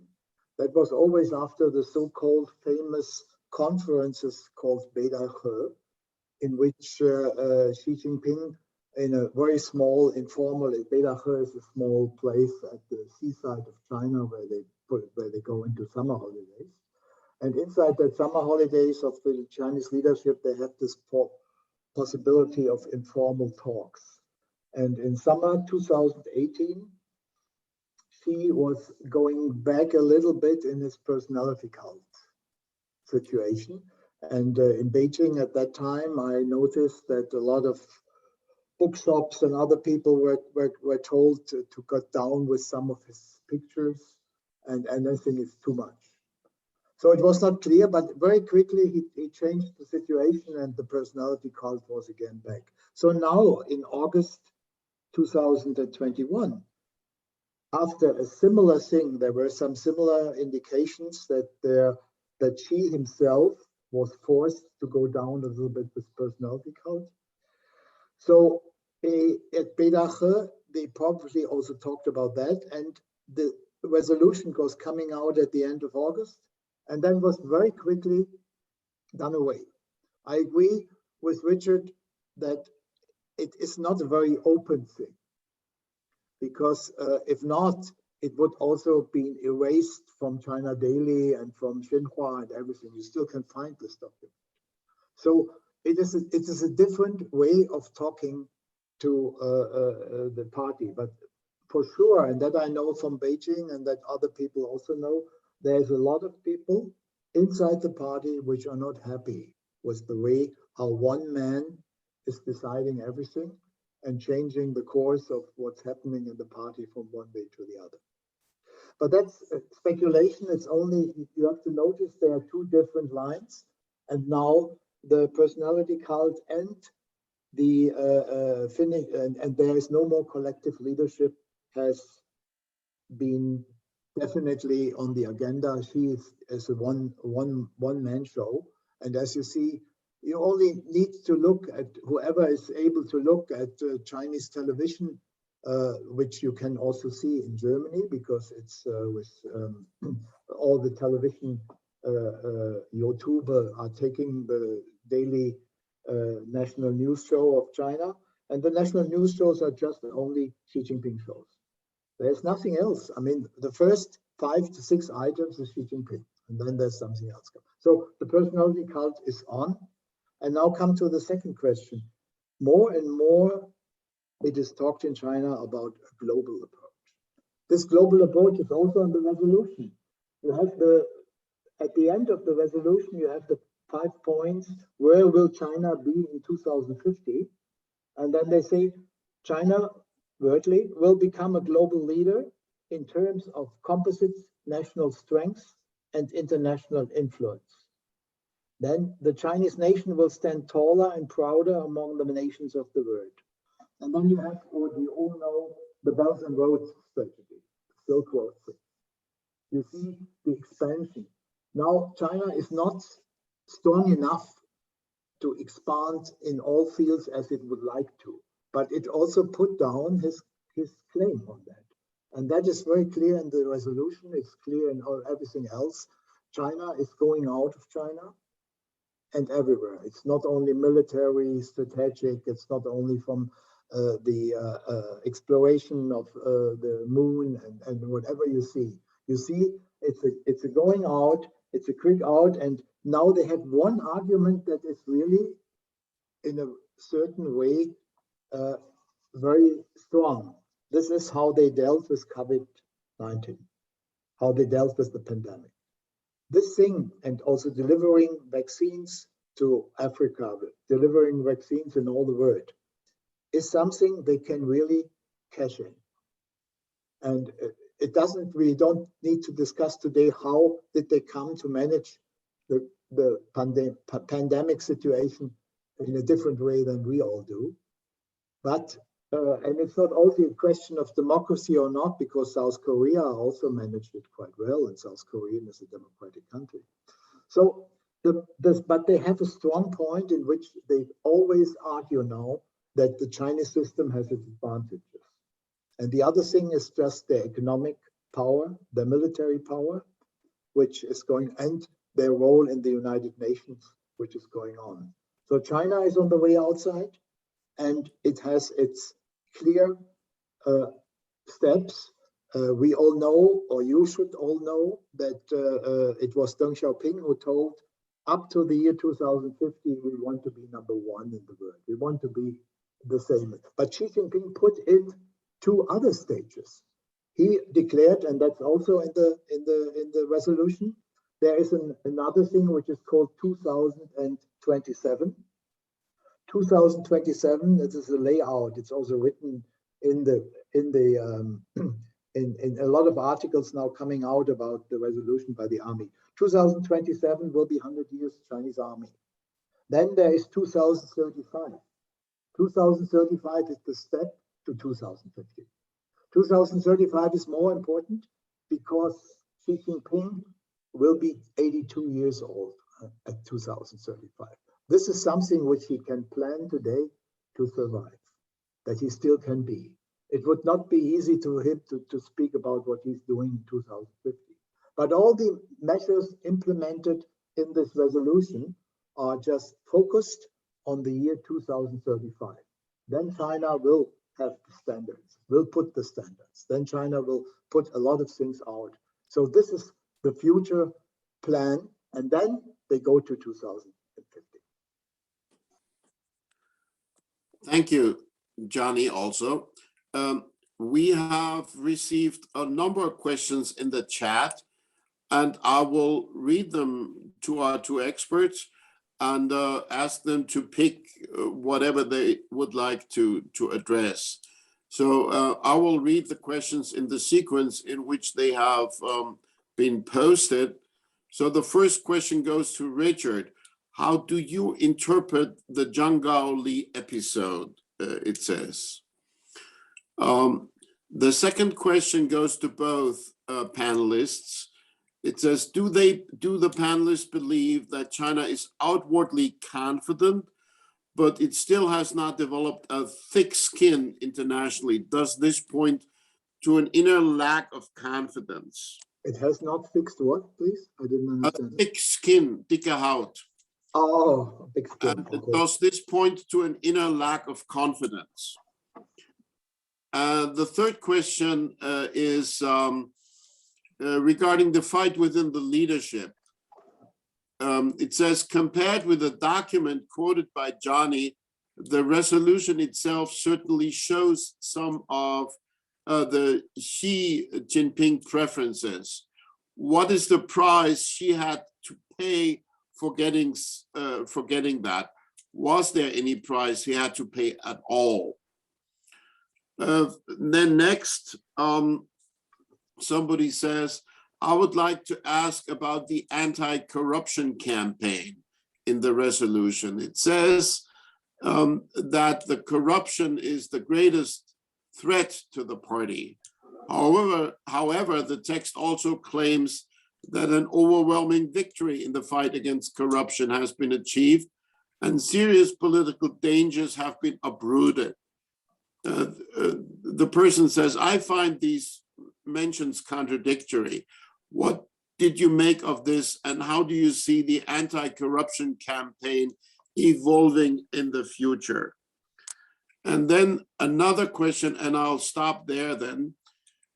That was always after the so-called famous conferences called Bedache, in which Xi Jinping, in a very small, informal, Bedache is a small place at the seaside of China where they go into summer holidays. And inside that summer holidays of the Chinese leadership, they had this possibility of informal talks. And in summer 2018, Xi was going back a little bit in his personality cult situation. And in Beijing at that time, I noticed that a lot of bookshops and other people were told to cut down with some of his pictures, and I think it's too much. So it was not clear, but very quickly he changed the situation and the personality cult was again back. So now in August 2021, after a similar thing, there were some similar indications that Xi himself was forced to go down a little bit with personality cult. So at Bedache, they probably also talked about that, and the resolution was coming out at the end of August, and then was very quickly done away. I agree with Richard that it is not a very open thing, because if not, it would also be erased from China Daily and from Xinhua and everything. You still can find this document. So it is a different way of talking to the party. But for sure, and that I know from Beijing and that other people also know, there's a lot of people inside the party which are not happy with the way how one man is deciding everything and changing the course of what's happening in the party from one day to the other. But that's speculation. It's only, you have to notice there are two different lines. And now the personality cult and the and there is no more collective leadership has been definitely on the agenda. She is a one-man show. And as you see, you only need to look at, whoever is able to look at Chinese television, which you can also see in Germany, because it's with all the television YouTuber are taking the daily national news show of China, and the national news shows are just only Xi Jinping shows. There's nothing else. I mean, the first 5 to 6 items is Xi Jinping, and then there's something else. So the personality cult is on. And now come to the second question. more and more it is talked in China about a global approach. This global approach is also in the resolution. You have at the end of the resolution, you have the 5 points. Where will China be in 2050? And then they say China, wordly, will become a global leader in terms of composites, national strengths, and international influence. Then the Chinese nation will stand taller and prouder among the nations of the world. And then you have what we all know, the Belt and Road strategy, Silk Road. You see the expansion. Now China is not strong enough to expand in all fields as it would like to, but it also put down his claim on that. And that is very clear in the resolution. It's clear in everything else. China is going out of China and everywhere. It's not only military, strategic. It's not only from the exploration of the moon and whatever you see. You see, it's a going out, it's a quick out, and now they have one argument that is really, in a certain way, very strong. This is how they dealt with COVID-19, how they dealt with the pandemic. This thing, and also delivering vaccines to Africa, delivering vaccines in all the world, is something they can really cash in. And we don't need to discuss today how did they come to manage the pandemic situation in a different way than we all do. But, and it's not only a question of democracy or not, because South Korea also managed it quite well, and South Korea is a democratic country. So, but they have a strong point in which they always argue now that the Chinese system has its advantages. And the other thing is just their economic power, their military power, which is going, and their role in the United Nations, which is going on. So China is on the way outside, and it has its clear steps. We all know, or you should all know, that it was Deng Xiaoping who told, up to the year 2050, we want to be number one in the world. We want to be the same. But Xi Jinping put in 2 other stages. He declared, and that's also in the resolution, there is another thing which is called 2027. 2027, this is a layout. It's also written in a lot of articles now coming out about the resolution by the army. 2027 will be 100 years Chinese army. Then there is 2035. 2035 is the step to 2050. 2035 is more important because Xi Jinping will be 82 years old at 2035. This is something which he can plan today to survive, that he still can be. It would not be easy to him to speak about what he's doing in 2050. But all the measures implemented in this resolution are just focused on the year 2035. Then China will have the standards, will put the standards. Then China will put a lot of things out. So this is the future plan, and then they go to 2050. Thank you, Johnny, also. We have received a number of questions in the chat, and I will read them to our 2 experts and ask them to pick whatever they would like to address. So I will read the questions in the sequence in which they have been posted. So the first question goes to Richard. How do you interpret the Zhang Gaoli episode, it says? The second question goes to both panelists. It says, do the panelists believe that China is outwardly confident, but it still has not developed a thick skin internationally? Does this point to an inner lack of confidence? It has not fixed what, please? I didn't understand. A thick skin, dicke Haut. Oh, big skin. And Okay. does this point to an inner lack of confidence? The third question is regarding the fight within the leadership. It says, compared with the document quoted by Johnny, the resolution itself certainly shows some of the Xi Jinping preferences. What is the price Xi had to pay for getting that? Was there any price he had to pay at all? Then next, somebody says, I would like to ask about the anti-corruption campaign in the resolution. It says that the corruption is the greatest threat to the party. However, the text also claims that an overwhelming victory in the fight against corruption has been achieved and serious political dangers have been uprooted. The person says, I find these mentions contradictory. What did you make of this, and how do you see the anti-corruption campaign evolving in the future? And then another question, and I'll stop there then.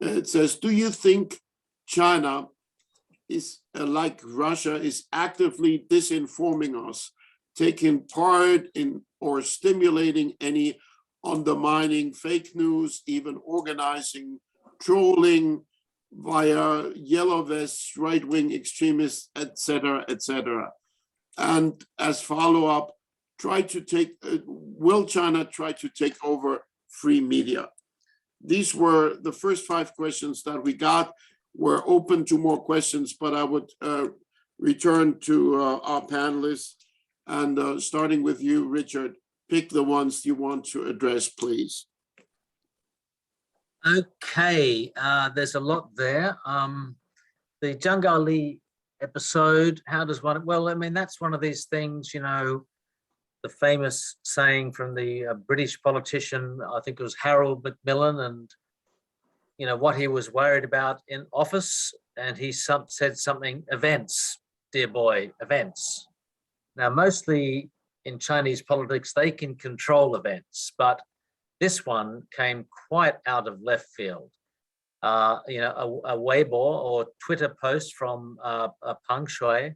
It says, do you think China is, like Russia, is actively disinforming us, taking part in or stimulating any undermining fake news, even organizing trolling via yellow vests, right-wing extremists, etc., etc.? And as follow-up, will China try to take over free media? These were the first 5 questions that we got. We're open to more questions, but I would return to our panelists, and starting with you, Richard, pick the ones you want to address, please. Okay, there's a lot there. The Zhang Li episode, how does one, well, I mean, that's one of these things, you know, the famous saying from the British politician, I think it was Harold Macmillan, and, you know, what he was worried about in office, and he said something, events, dear boy, events. Now, mostly in Chinese politics, they can control events, but this one came quite out of left field. You know, a Weibo or Twitter post from Peng Shuai,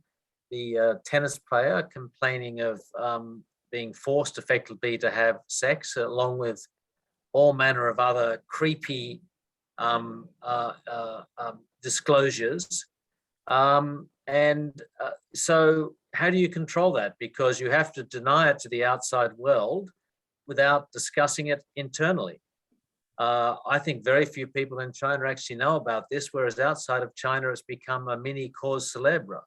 the tennis player, complaining of being forced effectively to have sex, along with all manner of other creepy disclosures. So how do you control that? Because you have to deny it to the outside world without discussing it internally. I think very few people in China actually know about this, whereas outside of China, it's become a mini cause célèbre.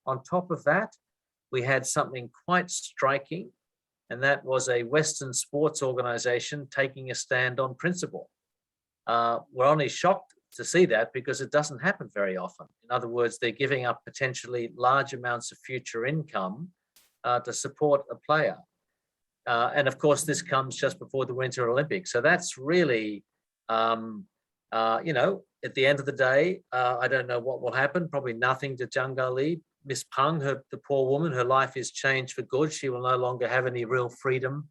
On top of that, we had something quite striking, and that was a Western sports organization taking a stand on principle. We're only shocked to see that because it doesn't happen very often. In other words, they're giving up potentially large amounts of future income to support a player. And of course, this comes just before the Winter Olympics. So that's really, you know, at the end of the day, I don't know what will happen, probably nothing to Zhang Li. Miss Peng, the poor woman, her life is changed for good. She will no longer have any real freedom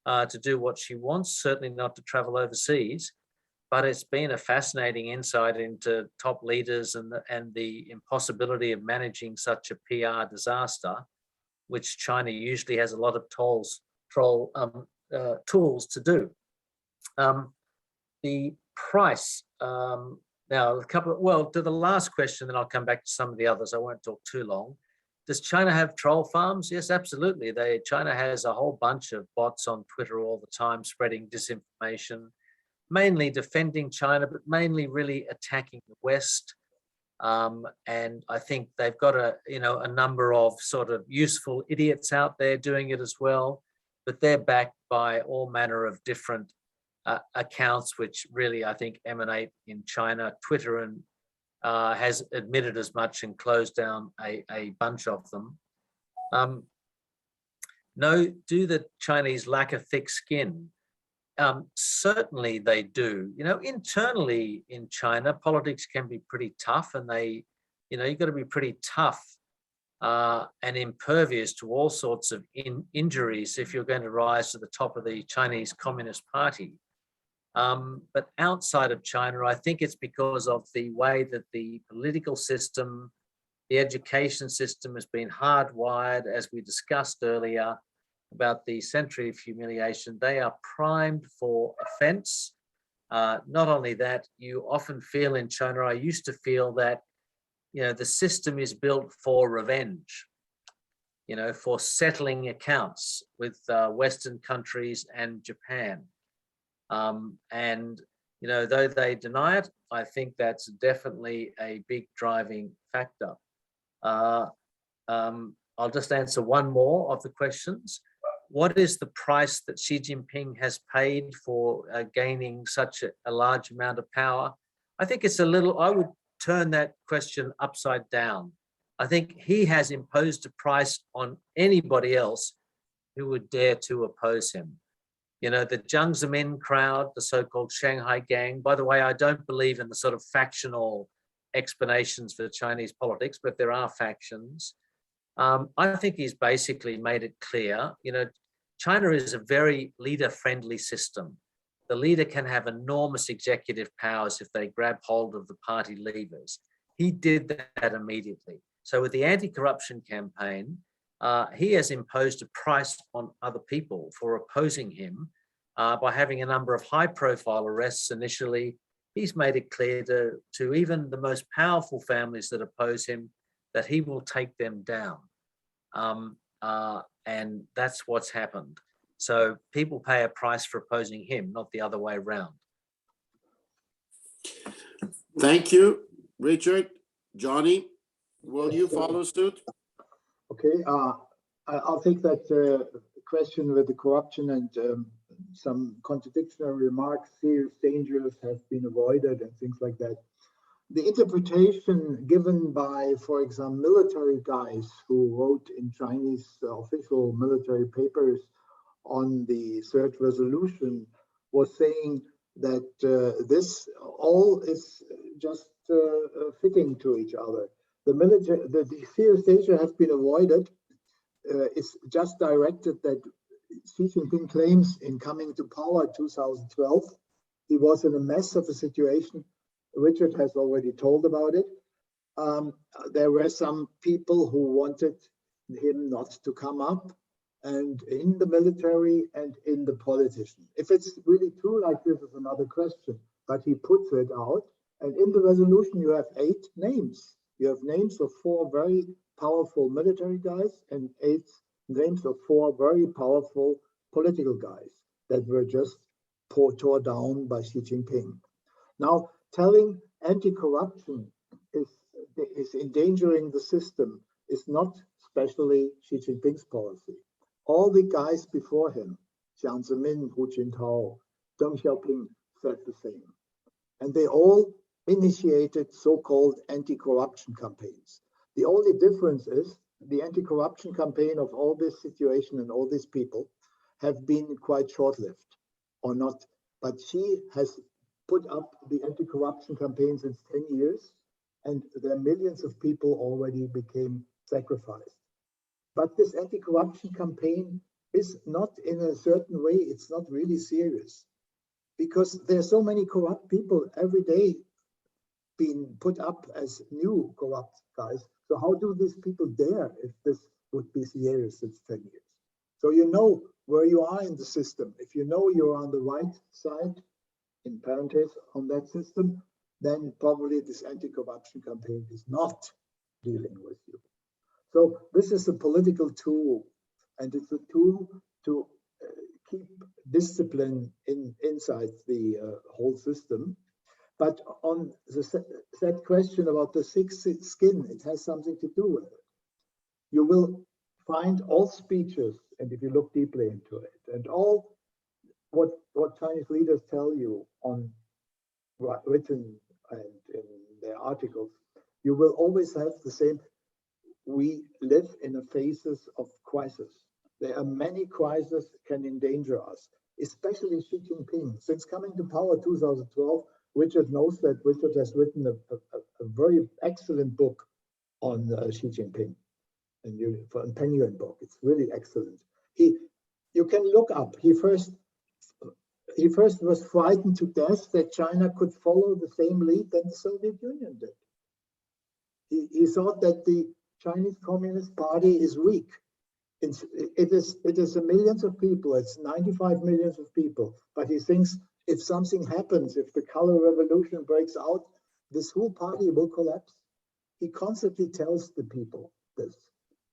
to do what she wants, certainly not to travel overseas. But it's been a fascinating insight into top leaders and the impossibility of managing such a PR disaster, which China usually has a lot of tools to do. The price, now to the last question, then I'll come back to some of the others. I won't talk too long. Does China have troll farms? Yes, absolutely. China has a whole bunch of bots on Twitter all the time spreading disinformation, mainly defending China, but mainly really attacking the West. And I think they've got a number of sort of useful idiots out there doing it as well, but they're backed by all manner of different accounts, which really I think emanate in China. Twitter has admitted as much and closed down a bunch of them. Do the Chinese lack a thick skin? Certainly they do. You know, internally in China, politics can be pretty tough, and you've got to be pretty tough and impervious to all sorts of injuries if you're going to rise to the top of the Chinese Communist Party. But outside of China, I think it's because of the way that the political system, the education system has been hardwired, as we discussed earlier, about the century of humiliation, they are primed for offense. Not only that, you often feel in China, I used to feel that, the system is built for revenge, for settling accounts with Western countries and Japan. And though they deny it, I think that's definitely a big driving factor. I'll just answer one more of the questions. What is the price that Xi Jinping has paid for gaining such a large amount of power? I think it's I would turn that question upside down. I think he has imposed a price on anybody else who would dare to oppose him. The Jiang Zemin crowd, the so-called Shanghai Gang. By the way, I don't believe in the sort of factional explanations for Chinese politics, but there are factions. I think he's basically made it clear, China is a very leader-friendly system. The leader can have enormous executive powers if they grab hold of the party levers. He did that immediately. So with the anti-corruption campaign, he has imposed a price on other people for opposing him by having a number of high-profile arrests initially. He's made it clear to even the most powerful families that oppose him that he will take them down. And that's what's happened. So people pay a price for opposing him, not the other way around. Thank you, Richard. Johnny, will you follow suit? Okay, I'll take that question with the corruption and some contradictory remarks. Serious dangers have been avoided and things like that. The interpretation given by, for example, military guys who wrote in Chinese official military papers on the third resolution was saying that this all is just fitting to each other. The serious danger has been avoided. It's just directed that Xi Jinping claims in coming to power in 2012, he was in a mess of a situation. Richard has already told about it. There were some people who wanted him not to come up, and in the military and in the politician. If it's really true like this is another question, but he puts it out. And in the resolution, you have 8 names. You have names of 4 very powerful military guys and 8 names of 4 very powerful political guys that were just torn down by Xi Jinping. Now, telling anti-corruption is endangering the system is not especially Xi Jinping's policy. All the guys before him, Jiang Zemin, Hu Jintao, Deng Xiaoping, said the same. And they all initiated so-called anti-corruption campaigns. The only difference is the anti-corruption campaign of all this situation and all these people have been quite short-lived or not. But Xi has put up the anti-corruption campaign since 10 years, and there are millions of people already became sacrificed. But this anti-corruption campaign is not in a certain way, it's not really serious, because there are so many corrupt people every day being put up as new corrupt guys. So how do these people dare if this would be serious since 10 years? So you know where you are in the system. If you know you're on the right side, in parentheses, on that system, then probably this anti-corruption campaign is not dealing with you. So this is a political tool, and it's a tool to keep discipline inside the whole system. But on that question about the sixth skin, it has something to do with it. You will find all speeches, and if you look deeply into it, and all what Chinese leaders tell you on written and in their articles, you will always have the same. We live in a phases of crisis. There are many crises can endanger us, especially Xi Jinping. Since coming to power 2012, Richard knows that Richard has written a very excellent book on Xi Jinping, a Penguin book. It's really excellent. You can look up. He first was frightened to death that China could follow the same lead that the Soviet Union did. He thought that the Chinese Communist Party is weak, it is a millions of people. It's 95 millions of people. But he thinks if something happens, if the color revolution breaks out, this whole party will collapse. He constantly tells the people this.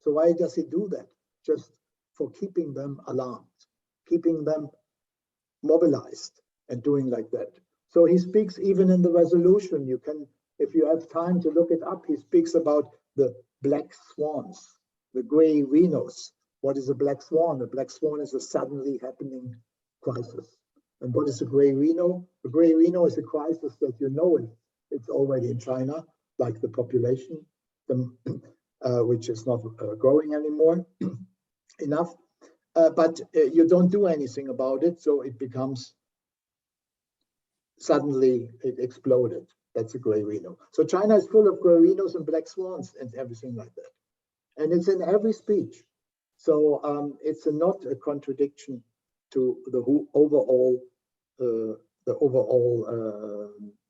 So why does he do that? Just for keeping them alarmed, keeping them mobilized and doing like that. So he speaks even in the resolution. You can, if you have time to look it up, he speaks about the black swans, the gray rhinos. What is a black swan? A black swan is a suddenly happening crisis. And what is a gray rhino? A gray rhino is a crisis that you know it's already in China, like the population, which is not growing anymore enough. But you don't do anything about it, so it becomes suddenly it exploded. That's a gray rhino. So China is full of gray rhinos and black swans and everything like that. And it's in every speech. So it's not a contradiction to the overall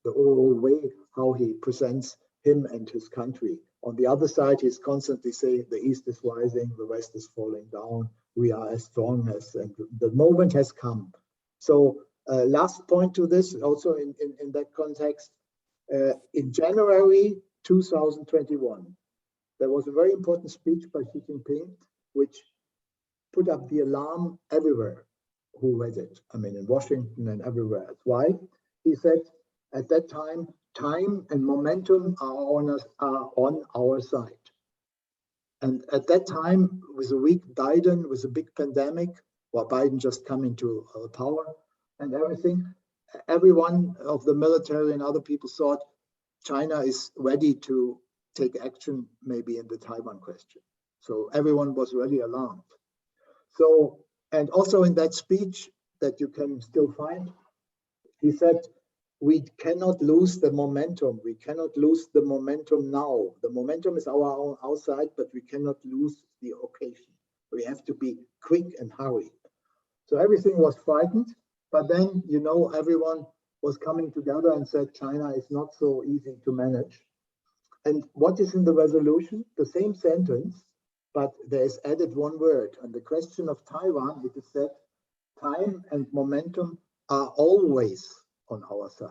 way how he presents him and his country. On the other side, he's constantly saying the East is rising, the West is falling down, we are as strong as, and the moment has come. So last point to this, also in that context, in January 2021, there was a very important speech by Xi Jinping, which put up the alarm everywhere who read it. I mean, in Washington and everywhere. Why? He said, at that time, time and momentum are on our side. And at that time, with a weak Biden, with a big pandemic, well, Biden just coming to power and everything, everyone of the military and other people thought China is ready to take action maybe in the Taiwan question. So everyone was really alarmed. So, and also in that speech that you can still find, he said, we cannot lose the momentum. We cannot lose the momentum now. The momentum is our own outside, but we cannot lose the occasion. We have to be quick and hurry. So everything was frightened, but then, you know, everyone was coming together and said, China is not so easy to manage. And what is in the resolution? The same sentence, but there is added one word. On the question of Taiwan, it is said, time and momentum are always on our side.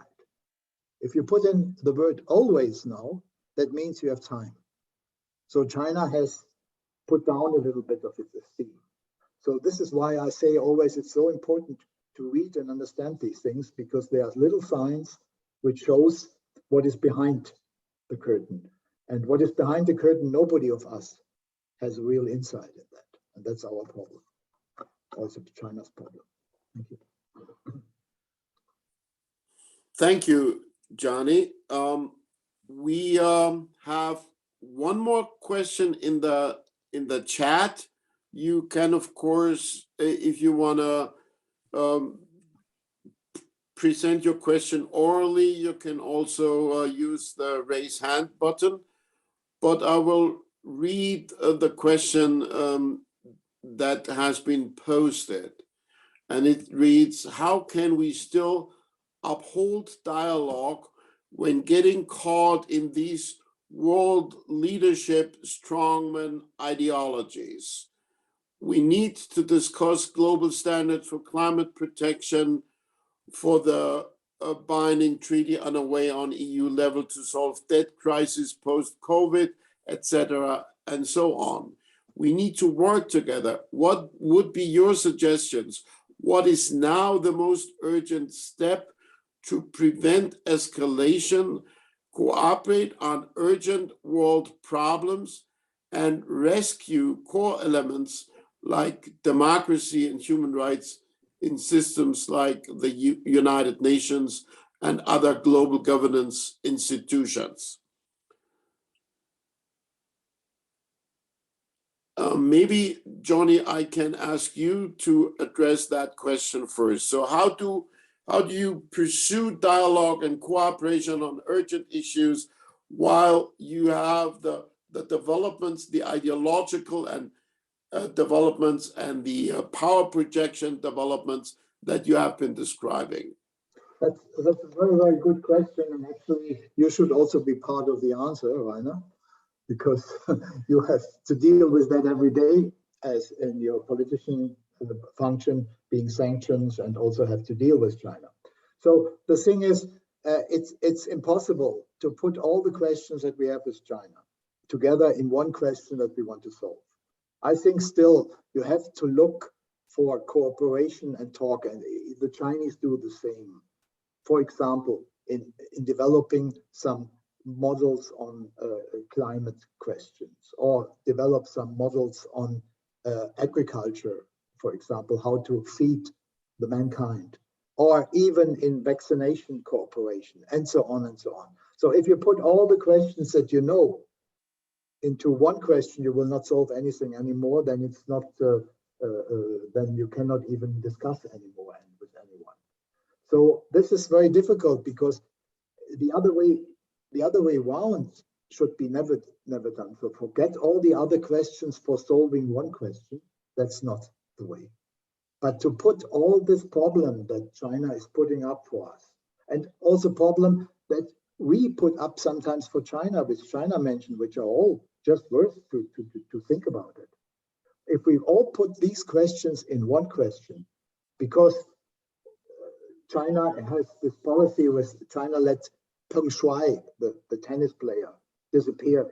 If you put in the word always now, that means you have time. So China has put down a little bit of its esteem. So this is why I say always it's so important to read and understand these things, because there are little signs which shows what is behind the curtain. And what is behind the curtain, nobody of us has real insight in that. And that's our problem. Also China's problem. Thank you. Thank you, Johnny. We have one more question in the chat. You can, of course, if you want to present your question orally, you can also use the raise hand button. But I will read the question that has been posted. And it reads, how can we still uphold dialogue when getting caught in these world leadership strongman ideologies? We need to discuss global standards for climate protection, for the binding treaty underway on EU level to solve debt crisis post-COVID, etc., and so on. We need to work together. What would be your suggestions? What is now the most urgent step to prevent escalation, cooperate on urgent world problems, and rescue core elements like democracy and human rights in systems like the United Nations and other global governance institutions? Maybe, Johnny, I can ask you to address that question first. So how do you pursue dialogue and cooperation on urgent issues while you have the developments, the ideological and developments and the power projection developments that you have been describing? That's a very, very good question. And actually, you should also be part of the answer, Rainer, because you have to deal with that every day. as in your politician function, being sanctions and also have to deal with China. So the thing is, it's impossible to put all the questions that we have with China together in one question that we want to solve. I think still you have to look for cooperation and talk, and the Chinese do the same. For example, in developing some models on climate questions, or develop some models on agriculture, for example, how to feed the mankind, or even in vaccination cooperation, and so on and so on. So if you put all the questions that you know into one question, you will not solve anything anymore. Then it's not. Then you cannot even discuss anymore with anyone. So this is very difficult, because the other way around should be never done. So forget all the other questions for solving one question. That's not the way. But to put all this problem that China is putting up for us, and also problem that we put up sometimes for China, which China mentioned, which are all just worth to think about it. If we all put these questions in one question, because China has this policy with China let Peng Shuai, the tennis player, disappear.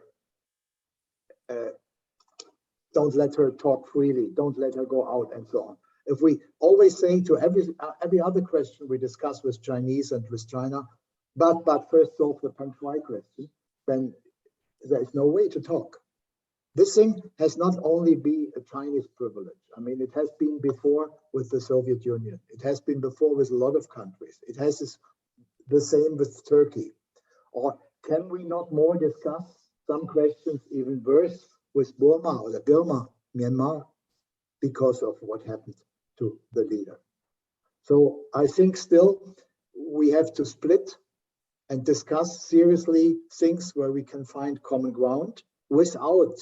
Don't let her talk freely. Don't let her go out, and so on. If we always say to every other question we discuss with Chinese and with China, but first solve the Peng Shuai question, then there is no way to talk. This thing has not only been a Chinese privilege. I mean, it has been before with the Soviet Union. It has been before with a lot of countries. It has the same with Turkey. Or can we not more discuss some questions even worse with Burma or Burma, Myanmar, because of what happened to the leader? So I think still we have to split and discuss seriously things where we can find common ground without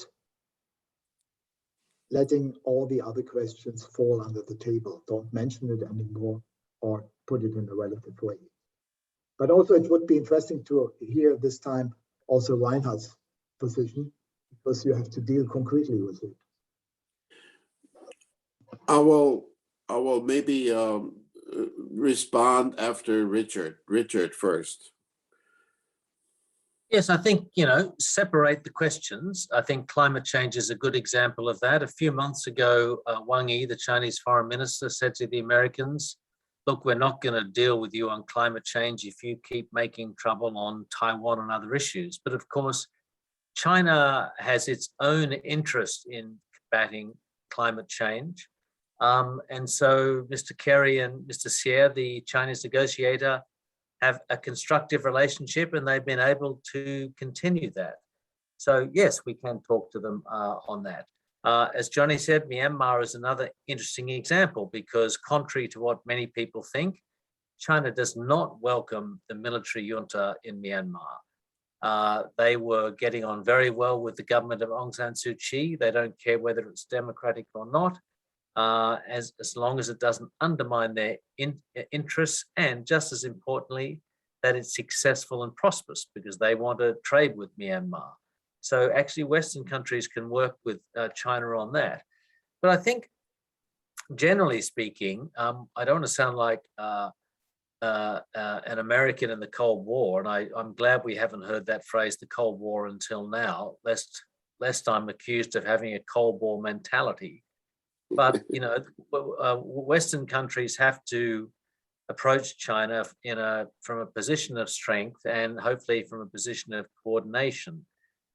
letting all the other questions fall under the table. Don't mention it anymore, or put it in a relative way. But also it would be interesting to hear this time also Reinhard's position, because you have to deal concretely with it. I will maybe respond after Richard. Richard first. Yes, I think, separate the questions. I think climate change is a good example of that. A few months ago, Wang Yi, the Chinese foreign minister, said to the Americans, look, we're not going to deal with you on climate change if you keep making trouble on Taiwan and other issues. But of course, China has its own interest in combating climate change. And so Mr. Kerry and Mr. Xie, the Chinese negotiator, have a constructive relationship, and they've been able to continue that. So yes, we can talk to them on that. As Johnny said, Myanmar is another interesting example, because contrary to what many people think, China does not welcome the military junta in Myanmar. They were getting on very well with the government of Aung San Suu Kyi. They don't care whether it's democratic or not, as long as it doesn't undermine their interests, and just as importantly, that it's successful and prosperous, because they want to trade with Myanmar. So actually Western countries can work with China on that. But I think, generally speaking, I don't want to sound like an American in the Cold War, and I'm glad we haven't heard that phrase, the Cold War, until now, lest I'm accused of having a Cold War mentality. But Western countries have to approach China from a position of strength, and hopefully from a position of coordination.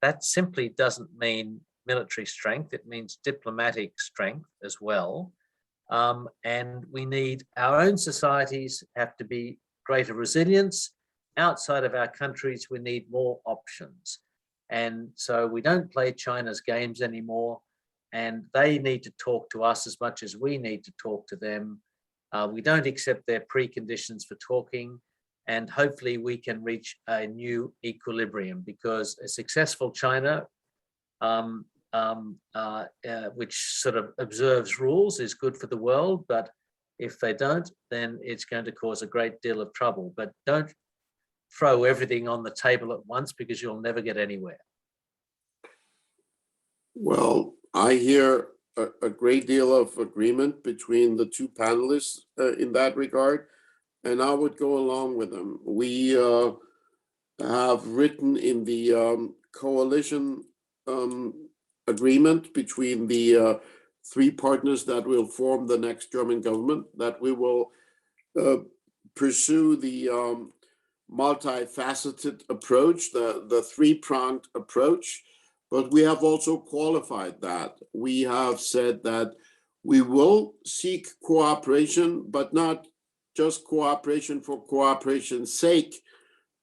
That simply doesn't mean military strength. It means diplomatic strength as well. And we need, our own societies have to be greater resilience. Outside of our countries, we need more options. And so we don't play China's games anymore. And they need to talk to us as much as we need to talk to them. We don't accept their preconditions for talking, and hopefully we can reach a new equilibrium, because a successful China, which sort of observes rules, is good for the world, but if they don't, then it's going to cause a great deal of trouble. But don't throw everything on the table at once, because you'll never get anywhere. Well, I hear a great deal of agreement between the two panelists in that regard, and I would go along with them. We have written in the coalition agreement between the three partners that will form the next German government that we will pursue the multifaceted approach, the three-pronged approach. But we have also qualified that. We have said that we will seek cooperation, but not just cooperation for cooperation's sake,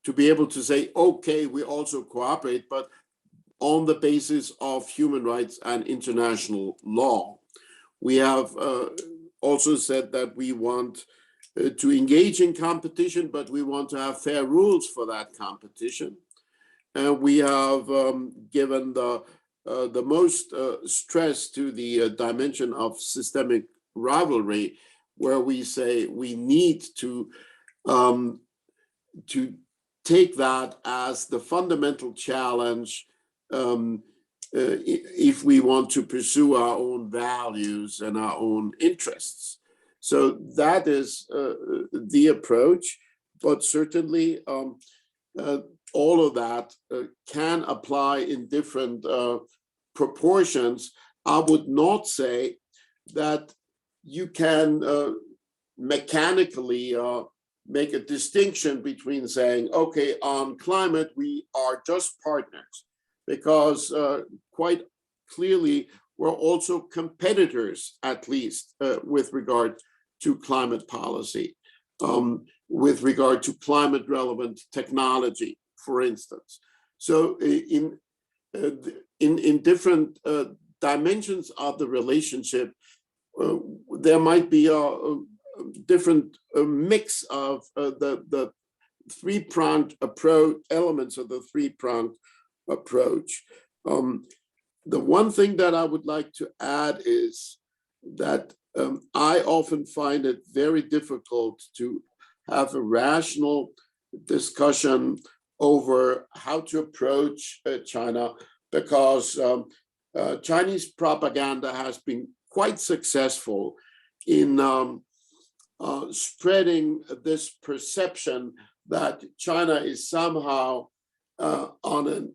to be able to say, okay, we also cooperate, but on the basis of human rights and international law. We have also said that we want to engage in competition, but we want to have fair rules for that competition. And we have given the most stress to the dimension of systemic rivalry, where we say we need to take that as the fundamental challenge if we want to pursue our own values and our own interests. So that is the approach, but certainly all of that can apply in different proportions. I would not say that you can mechanically make a distinction between saying, okay, on climate, we are just partners, because quite clearly, we're also competitors, at least with regard to climate policy, with regard to climate relevant technology, for instance. So in different dimensions of the relationship, there might be a different mix of the three-pronged approach, elements of the three-pronged approach. The one thing that I would like to add is that I often find it very difficult to have a rational discussion over how to approach China, because Chinese propaganda has been quite successful in spreading this perception that China is somehow on an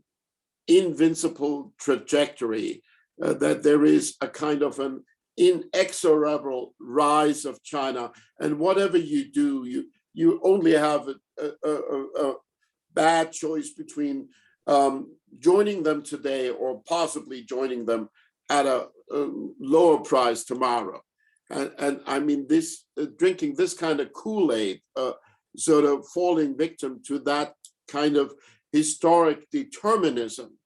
invincible trajectory, that there is a kind of an inexorable rise of China, and whatever you do, you only have a bad choice between joining them today or possibly joining them at a lower price tomorrow. And I mean, this drinking this kind of Kool-Aid, sort of falling victim to that kind of historic determinism,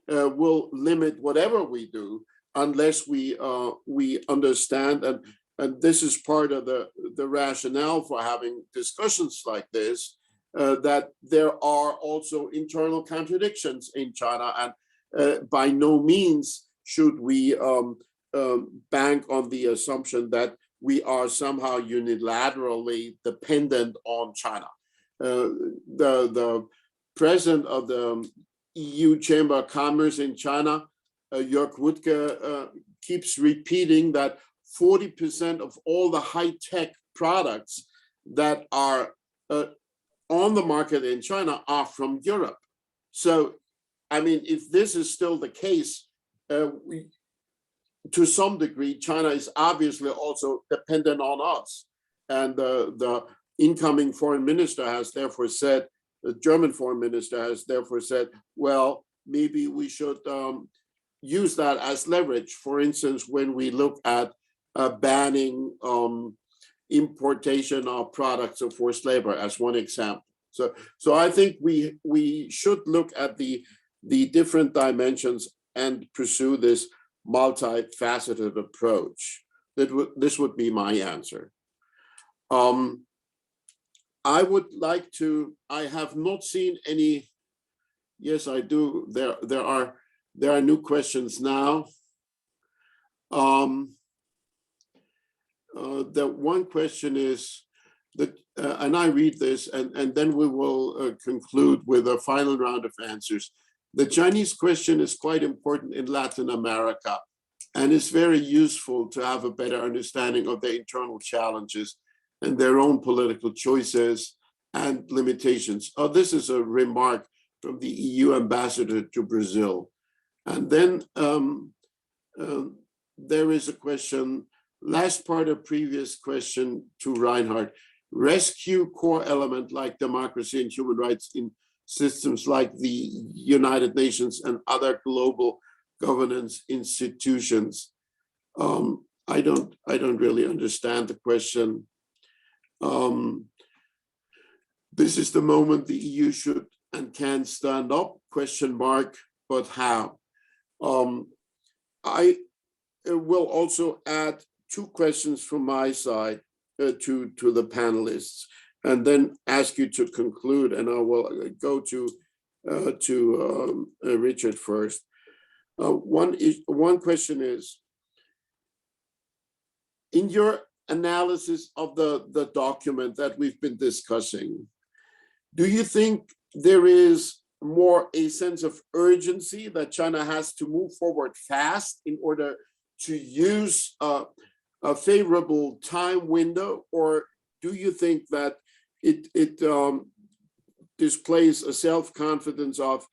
will limit whatever we do unless we understand, and this is part of the rationale for having discussions like this, that there are also internal contradictions in China, and by no means should we bank on the assumption that we are somehow unilaterally dependent on China. The president of the EU Chamber of Commerce in China, Jörg Wuttke, keeps repeating that 40% of all the high-tech products that are on the market in China are from Europe. So, I mean, if this is still the case, to some degree, China is obviously also dependent on us. And the incoming foreign minister has therefore said, the German foreign minister has therefore said, well, maybe we should use that as leverage. For instance, when we look at banning importation of products of forced labor as one example. So I think we should look at the different dimensions and pursue this multifaceted approach. This would be my answer. I would like to, I have not seen any, yes, I do, there are new questions now. The one question is that, and I read this, and then we will conclude with a final round of answers. The Chinese question is quite important in Latin America, And it's very useful to have a better understanding of their internal challenges and their own political choices and limitations. Oh, this is a remark from the EU ambassador to Brazil. And then there is a question, last part of previous question to Reinhard. Rescue core element like democracy and human rights in systems like the United Nations and other global governance institutions. I don't really understand the question. This is the moment the EU should and can stand up, question mark, but how? I will also add two questions from my side to the panelists, and then ask you to conclude, and I will go to Richard first. One question is, in your analysis of the document that we've been discussing, do you think there is more a sense of urgency that China has to move forward fast in order to use a favorable time window, or do you think that it displays a self-confidence of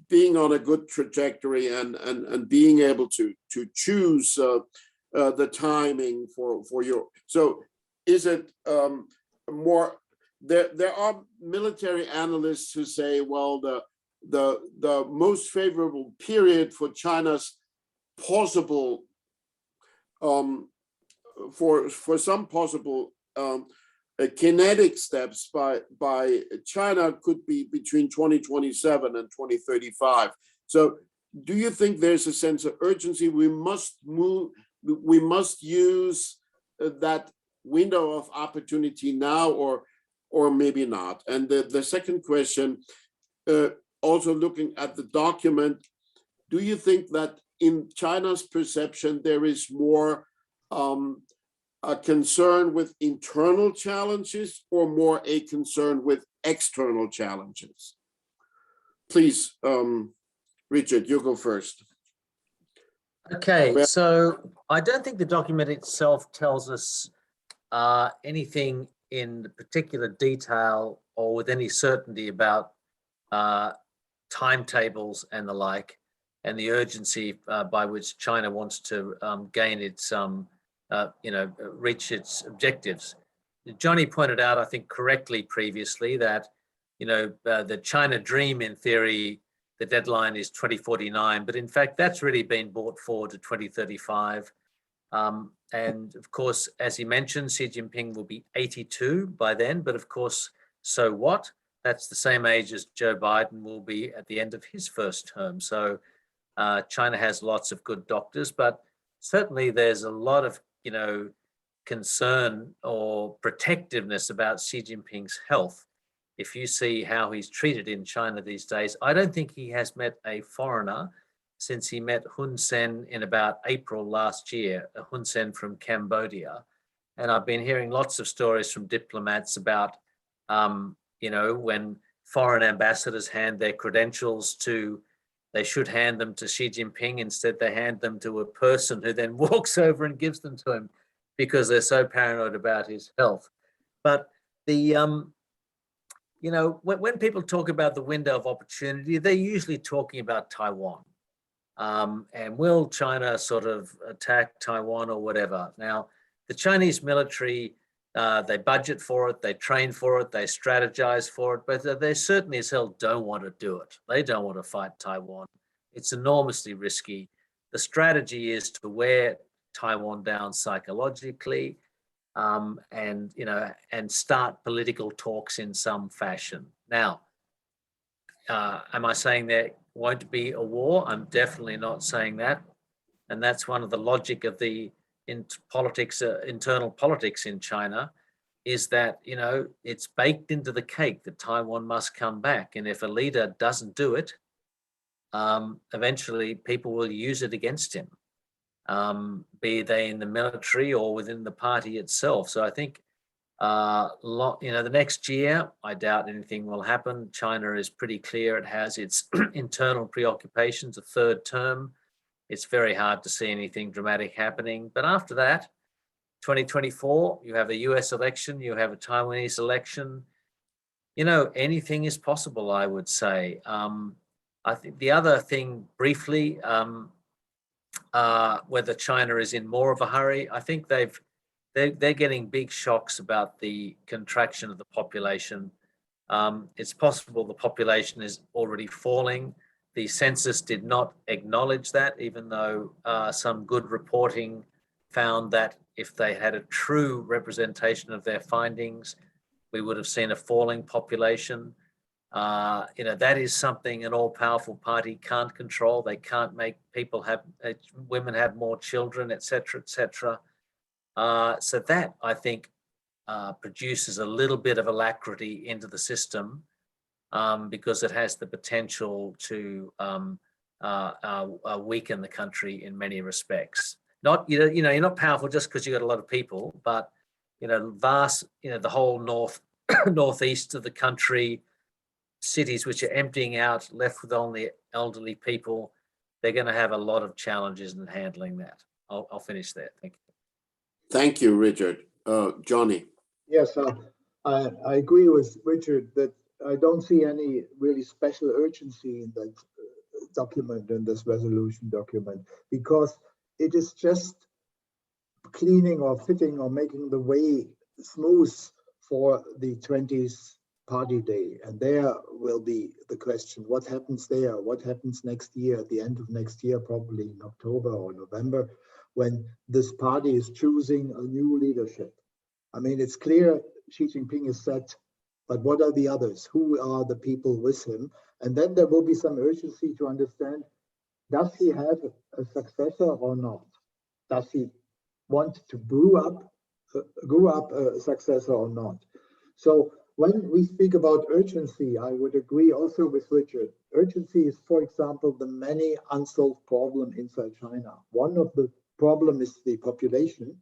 being on a good trajectory and being able to choose the timing for your, so is it more, there are military analysts who say, well, the most favorable period for China's possible, for some possible kinetic steps by China could be between 2027 and 2035. So do you think there's a sense of urgency? We must move, we must use that window of opportunity now, or maybe not? And the second question, also looking at the document, do you think that in China's perception, there is more a concern with internal challenges or more a concern with external challenges? Please, Richard, you go first. Okay, so I don't think the document itself tells us anything in particular detail or with any certainty about timetables and the like, and the urgency by which China wants to gain its, reach its objectives. Johnny pointed out, I think correctly previously, that, the China dream in theory, the deadline is 2049, but in fact, that's really been brought forward to 2035. And of course, as he mentioned, Xi Jinping will be 82 by then, but of course, so what? That's the same age as Joe Biden will be at the end of his first term. So China has lots of good doctors, but certainly there's a lot of, concern or protectiveness about Xi Jinping's health. If you see how he's treated in China these days, I don't think he has met a foreigner since he met Hun Sen in about April last year, Hun Sen from Cambodia. And I've been hearing lots of stories from diplomats about, when foreign ambassadors hand their credentials they should hand them to Xi Jinping. Instead, they hand them to a person who then walks over and gives them to him because they're so paranoid about his health. But when people talk about the window of opportunity, they're usually talking about Taiwan. And will China sort of attack Taiwan or whatever? Now, the Chinese military, they budget for it, they train for it, they strategize for it, but they certainly as hell don't want to do it. They don't want to fight Taiwan. It's enormously risky. The strategy is to wear Taiwan down psychologically, and start political talks in some fashion. Now, am I saying there won't be a war? I'm definitely not saying that. And that's one of the logic of the internal politics in China, is that, it's baked into the cake that Taiwan must come back. And if a leader doesn't do it, eventually people will use it against him, be they in the military or within the party itself. So I think, the next year, I doubt anything will happen. China is pretty clear it has its internal preoccupations, a third term. it's very hard to see anything dramatic happening. But after that, 2024, you have a US election, you have a Taiwanese election. You know, anything is possible, I would say. I think the other thing briefly, whether China is in more of a hurry, I think they're getting big shocks about the contraction of the population. It's possible the population is already falling. The census did not acknowledge that, even though some good reporting found that if they had a true representation of their findings, we would have seen a falling population. You know, that is something an all-powerful party can't control. They can't make people have, women have more children, et cetera, et cetera. So that, I think, produces a little bit of alacrity into the system because it has the potential to weaken the country in many respects. Not, you know, you're not powerful just because you got a lot of people, but, you know, vast, you know, the whole northeast of the country, cities which are emptying out, left with only elderly people, they're going to have a lot of challenges in handling that. I'll finish there. Thank you. Thank you, Richard. Johnny. Yes, I agree with Richard that I don't see any really special urgency in that document, in this resolution document, because it is just cleaning or fitting or making the way smooth for the 20th Party Day. And there will be the question, what happens there? What happens next year, at the end of next year, probably in October or November, when this party is choosing a new leadership? I mean, it's clear Xi Jinping is set, but what are the others? Who are the people with him? And then there will be some urgency to understand, does he have a successor or not? Does he want to grew up a successor or not? So when we speak about urgency, I would agree also with Richard. Urgency is, for example, the many unsolved problems inside China. One of the problems is the population.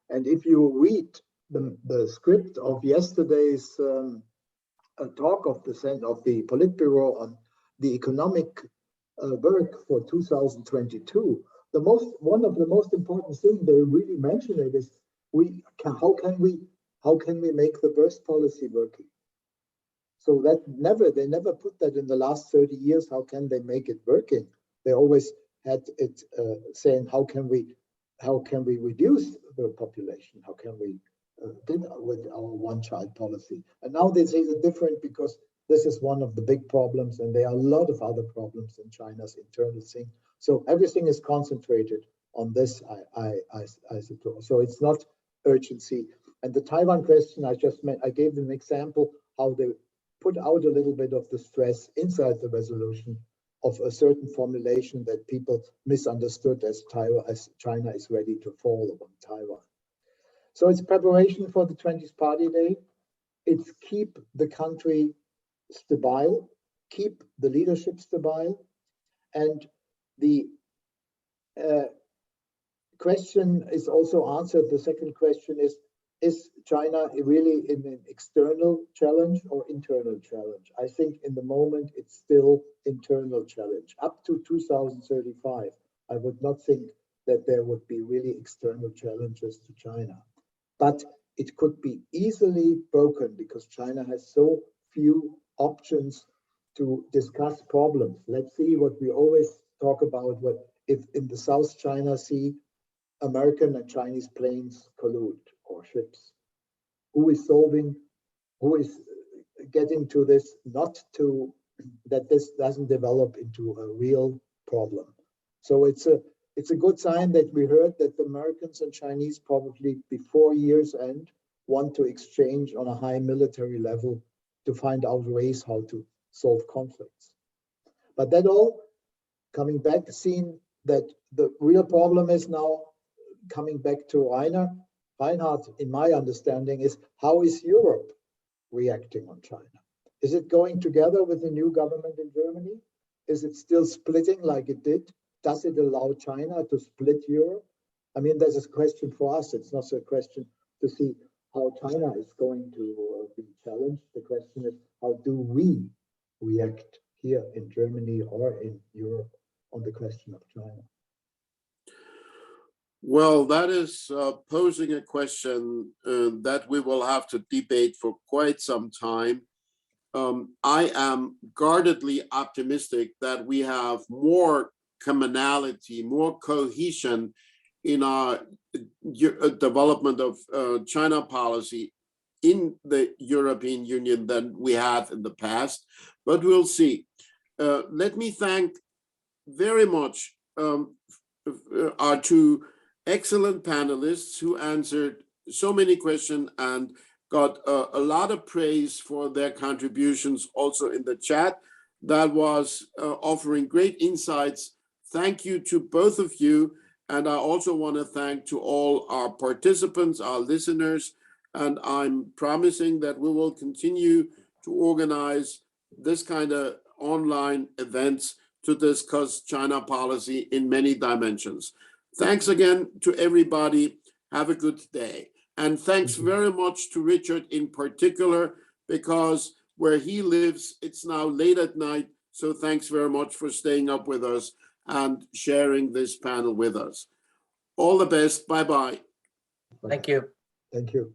And if you read the script of yesterday's talk of the Politburo on the economic work for 2022, one of the most important things they really mention it is how can we make the birth policy working? So that they never put that in the last 30 years. How can they make it working? They always had it saying how can we reduce the population? How can we deal with our one-child policy? And now they say it's different because this is one of the big problems, and there are a lot of other problems in China's internal thing. So everything is concentrated on this, I suppose. So it's not urgency. And the Taiwan question, I gave them an example how they put out a little bit of the stress inside the resolution of a certain formulation that people misunderstood as China is ready to fall upon Taiwan. So it's preparation for the 20th Party Day. It's keep the country stable, keep the leadership stable. And the question is also answered. The second question is China really in an external challenge or internal challenge? I think in the moment it's still internal challenge. Up to 2035, I would not think that there would be really external challenges to China. But it could be easily broken because China has so few options to discuss problems. Let's see what we always talk about, what if in the South China Sea, American and Chinese planes collude or ships. Who is getting to this, that this doesn't develop into a real problem. So it's a good sign that we heard that the Americans and Chinese probably before year's end want to exchange on a high military level to find out ways how to solve conflicts. But that all coming back, seeing that the real problem is now coming back to Reinhard, in my understanding, is how is Europe reacting on China? Is it going together with the new government in Germany? Is it still splitting like it did? Does it allow China to split Europe? I mean, there's a question for us. It's not a question to see how China is going to be challenged. The question is, how do we react here in Germany or in Europe on the question of China? Well, that is posing a question that we will have to debate for quite some time. I am guardedly optimistic that we have more commonality, more cohesion in our development of China policy in the European Union than we had in the past, but we'll see. Let me thank very much our two excellent panelists who answered so many questions and got a lot of praise for their contributions also in the chat. That was offering great insights. Thank you to both of you. And I also want to thank to all our participants, our listeners, and I'm promising that we will continue to organize this kind of online events to discuss China policy in many dimensions. Thanks again to everybody. Have a good day. And thanks very much to Richard in particular, because where he lives, it's now late at night. So thanks very much for staying up with us and sharing this panel with us. All the best. Bye-bye. Thank you. Thank you.